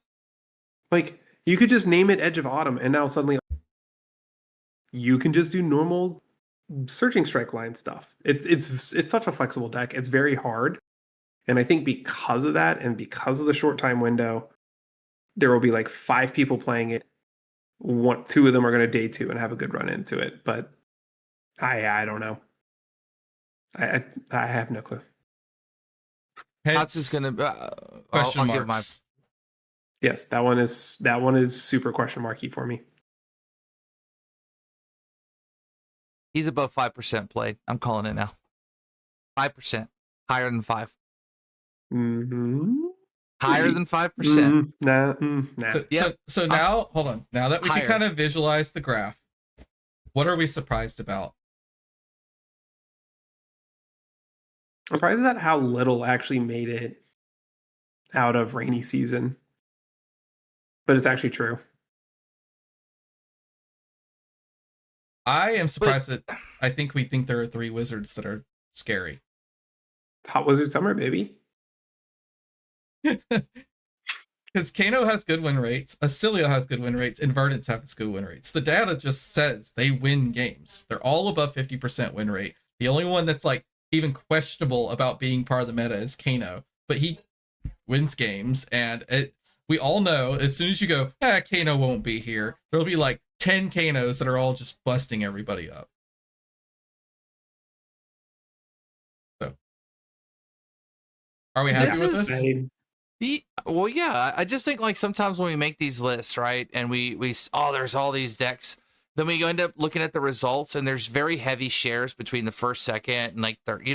Like you could just name it Edge of Autumn, and now suddenly you can just do normal Searching Strike line stuff. It's such a flexible deck. It's very hard, and I think because of that, and because of the short time window, there will be like 5 people playing it. 2 of them are going to day 2 and have a good run into it. But I don't know. I have no clue. That's just gonna question marks. Give my... Yes, that one is super question marky for me. He's above 5% played. I'm calling it now. 5%, higher than 5. Mm-hmm. Higher than 5%. Nah. So now, hold on. Now that we can kind of visualize the graph, what are we surprised about? I'm surprised at how little actually made it out of rainy season. But it's actually true. I am surprised that I think we think there are 3 wizards that are scary. Hot Wizard Summer, baby. Because Kano has good win rates, Acilio has good win rates, and Verdance has good win rates. The data just says they win games. They're all above 50% win rate. The only one that's like even questionable about being part of the meta is Kano, but he wins games, and we all know as soon as you go, Kano won't be here, there'll be like 10 Kanos that are all just busting everybody up. So, are we happy with this? Well, yeah. I just think like sometimes when we make these lists, right, and we there's all these decks. Then we end up looking at the results, and there's very heavy shares between the first, second, and like third.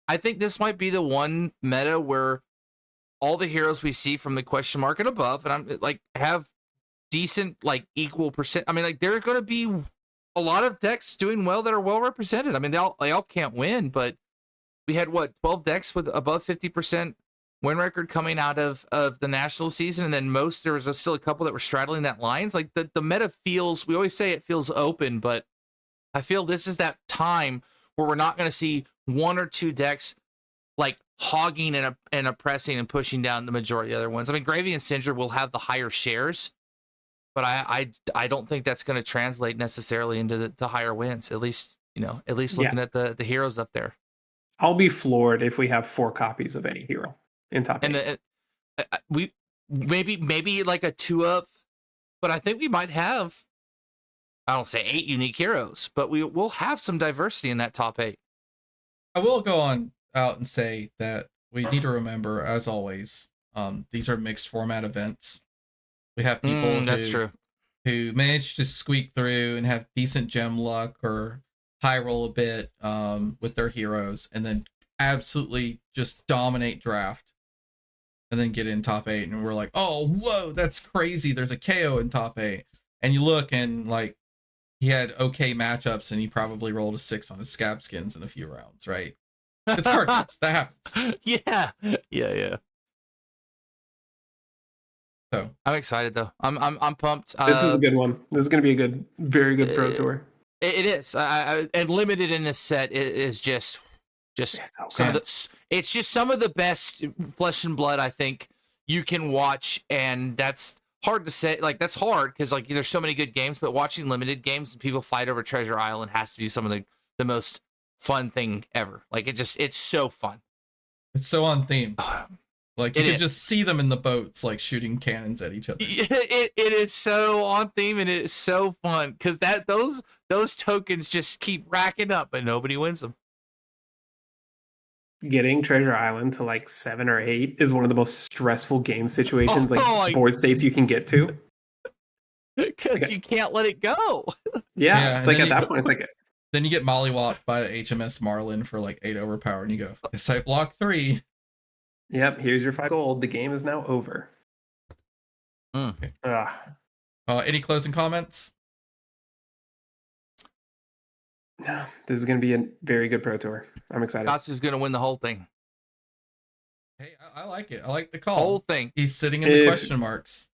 I think this might be the one meta where all the heroes we see from the question mark and above, and I'm like have decent like equal percent. I mean, like there are going to be a lot of decks doing well that are well represented. I mean, they all can't win, but we had 12 decks with above 50% win record coming out of the national season, and then there was still a couple that were straddling that lines. Like the meta feels, we always say it feels open, but I feel this is that time where we're not going to see 1 or 2 decks like hogging and oppressing and pushing down the majority of the other ones. I mean, Gravy and Syndra will have the higher shares, but I don't think that's going to translate necessarily into the higher wins. At least looking at the heroes up there. I'll be floored if we have 4 copies of any hero in top 8. And we maybe like a 2-up, but I think we might have, I don't say 8 unique heroes, but we'll have some diversity in that top 8. I will go on out and say that we need to remember, as always, these are mixed format events. We have people who manage to squeak through and have decent gem luck or high roll a bit with their heroes, and then absolutely just dominate draft, and then get in top 8, and we're like, oh, whoa, that's crazy. There's a KO in top 8. And you look, and like he had okay matchups, and he probably rolled a 6 on his scab skins in a few rounds, right? It's card games. That happens. Yeah. So I'm excited though. I'm pumped. This is a good one. This is going to be a very good Pro Tour. It is. And limited in this set is just some of the. It's just some of the best Flesh and Blood I think you can watch, and that's hard to say. Like that's hard because like there's so many good games, but watching limited games and people fight over Treasure Island has to be some of the most fun thing ever. Like it's so fun. It's so on theme. Like you can is. just see them in the boats, like shooting cannons at each other. It is so on theme and it is so fun because those tokens just keep racking up, but nobody wins them. Getting Treasure Island to like 7 or 8 is one of the most stressful game situations, board states you can get to. Because you can't let it go. Yeah, it's like at that point, it's like. Then you get mollywopped by HMS Marlin for like 8 overpower, and you go, "Yes, I block 3." Yep, here's your 5 gold. The game is now over. Okay. Any closing comments? No, this is going to be a very good Pro Tour. I'm excited. Katsu's going to win the whole thing. Hey, I like it. I like the call. Whole thing. He's sitting in the question marks.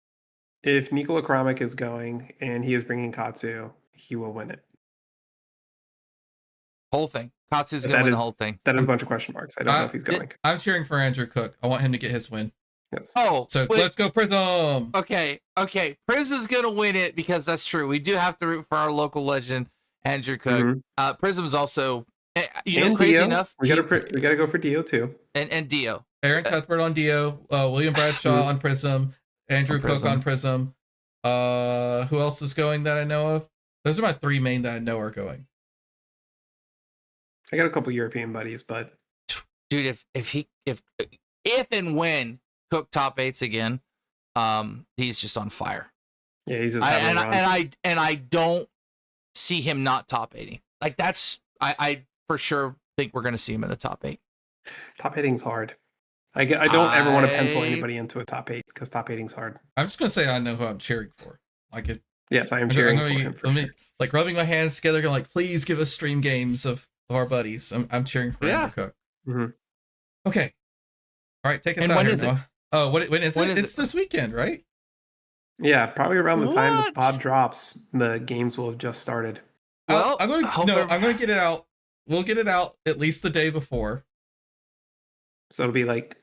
If Nikola Kramik is going and he is bringing Katsu, he will win it. Whole thing. Katsu's going to win the whole thing. That is a bunch of question marks. I don't know if he's going. I'm cheering for Andrew Cook. I want him to get his win. Yes. Oh, so let's go Prism. Okay. Prism's going to win it because that's true. We do have to root for our local legend, Andrew Cook. Mm-hmm. Prism's also, crazy Dio. enough. We got to go for Dio too. And Dio. Aaron Cuthbert on Dio. William Bradshaw on Prism. Andrew Cook on Prism. Who else is going that I know of? Those are my 3 main that I know are going. I got a couple European buddies, but dude, if and when Cook top 8s again, he's just on fire. Yeah, he's just I don't see him not top 8ing. Like that's I for sure think we're gonna see him in the top 8. Top 8ing's hard. I don't ever want to pencil anybody into a top 8 because top 8ing's hard. I'm just gonna say I know who I'm cheering for. Like it. Yes, I am cheering for him. For sure. Like rubbing my hands together, going like, please give us stream games of our buddies. I'm cheering for Andrew Cook. Mm-hmm. Okay. All right, take us out when here, is Noah. Oh, when is it? It's it? This weekend, right? Yeah, probably around the time the pod drops, the games will have just started. Well, I'm gonna get it out. We'll get it out at least the day before. So it'll be like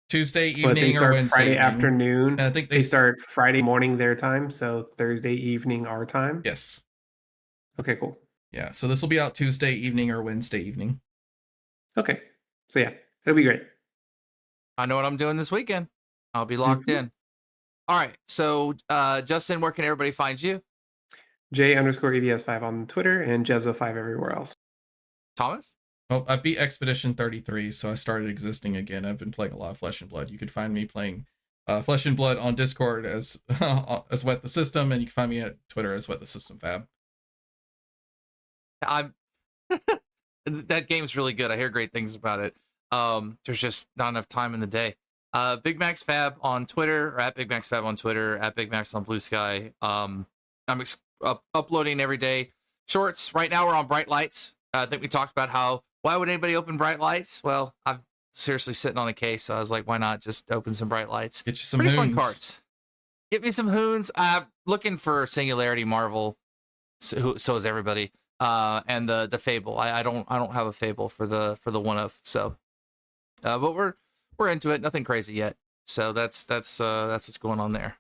Tuesday evening they start or Wednesday Friday evening. afternoon. And I think they start Friday morning their time, so Thursday evening our time. Yes. Okay, cool. Yeah, so this will be out Tuesday evening or Wednesday evening. Okay. So yeah, it'll be great. I know what I'm doing this weekend. I'll be locked in. All right. So Justin, where can everybody find you? J_EBS5 on Twitter and Jebzo5 everywhere else. Thomas? Well, I beat Expedition 33, so I started existing again. I've been playing a lot of Flesh and Blood. You can find me playing Flesh and Blood on Discord as Wet the System, and you can find me at Twitter as Wet the System Fab. That game's really good. I hear great things about it. There's just not enough time in the day. Big Max Fab on Twitter, or at Big Max Fab on Twitter, at Big Max on Blue Sky. I'm uploading every day shorts. Right now we're on Bright Lights. I think we talked about why would anybody open Bright Lights? Well, I'm seriously sitting on a case, so I was like, why not just open some Bright Lights? Get you some pretty hoons. Fun cards. Get me some hoons. I'm looking for Singularity Marvel. So is everybody. And the Fable. I don't have a Fable for the one of. So, but we're into it. Nothing crazy yet. So that's what's going on there.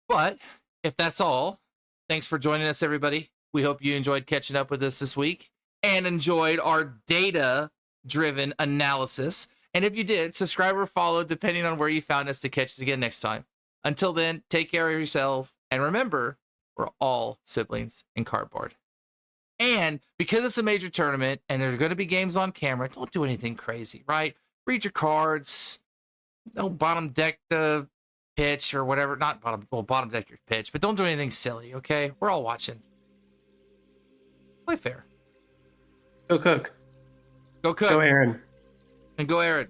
But if that's all, thanks for joining us, everybody. We hope you enjoyed catching up with us this week and enjoyed our data-driven analysis. And if you did, subscribe or follow, depending on where you found us, to catch us again next time. Until then, take care of yourself, and remember, we're all siblings in cardboard. And because it's a major tournament and there's going to be games on camera, don't do anything crazy, right? Read your cards. Don't bottom deck the pitch or whatever. Not bottom deck your pitch, but don't do anything silly, okay? We're all watching. Play fair. Go Cook. Go Cook. Go Aaron. And go Aaron.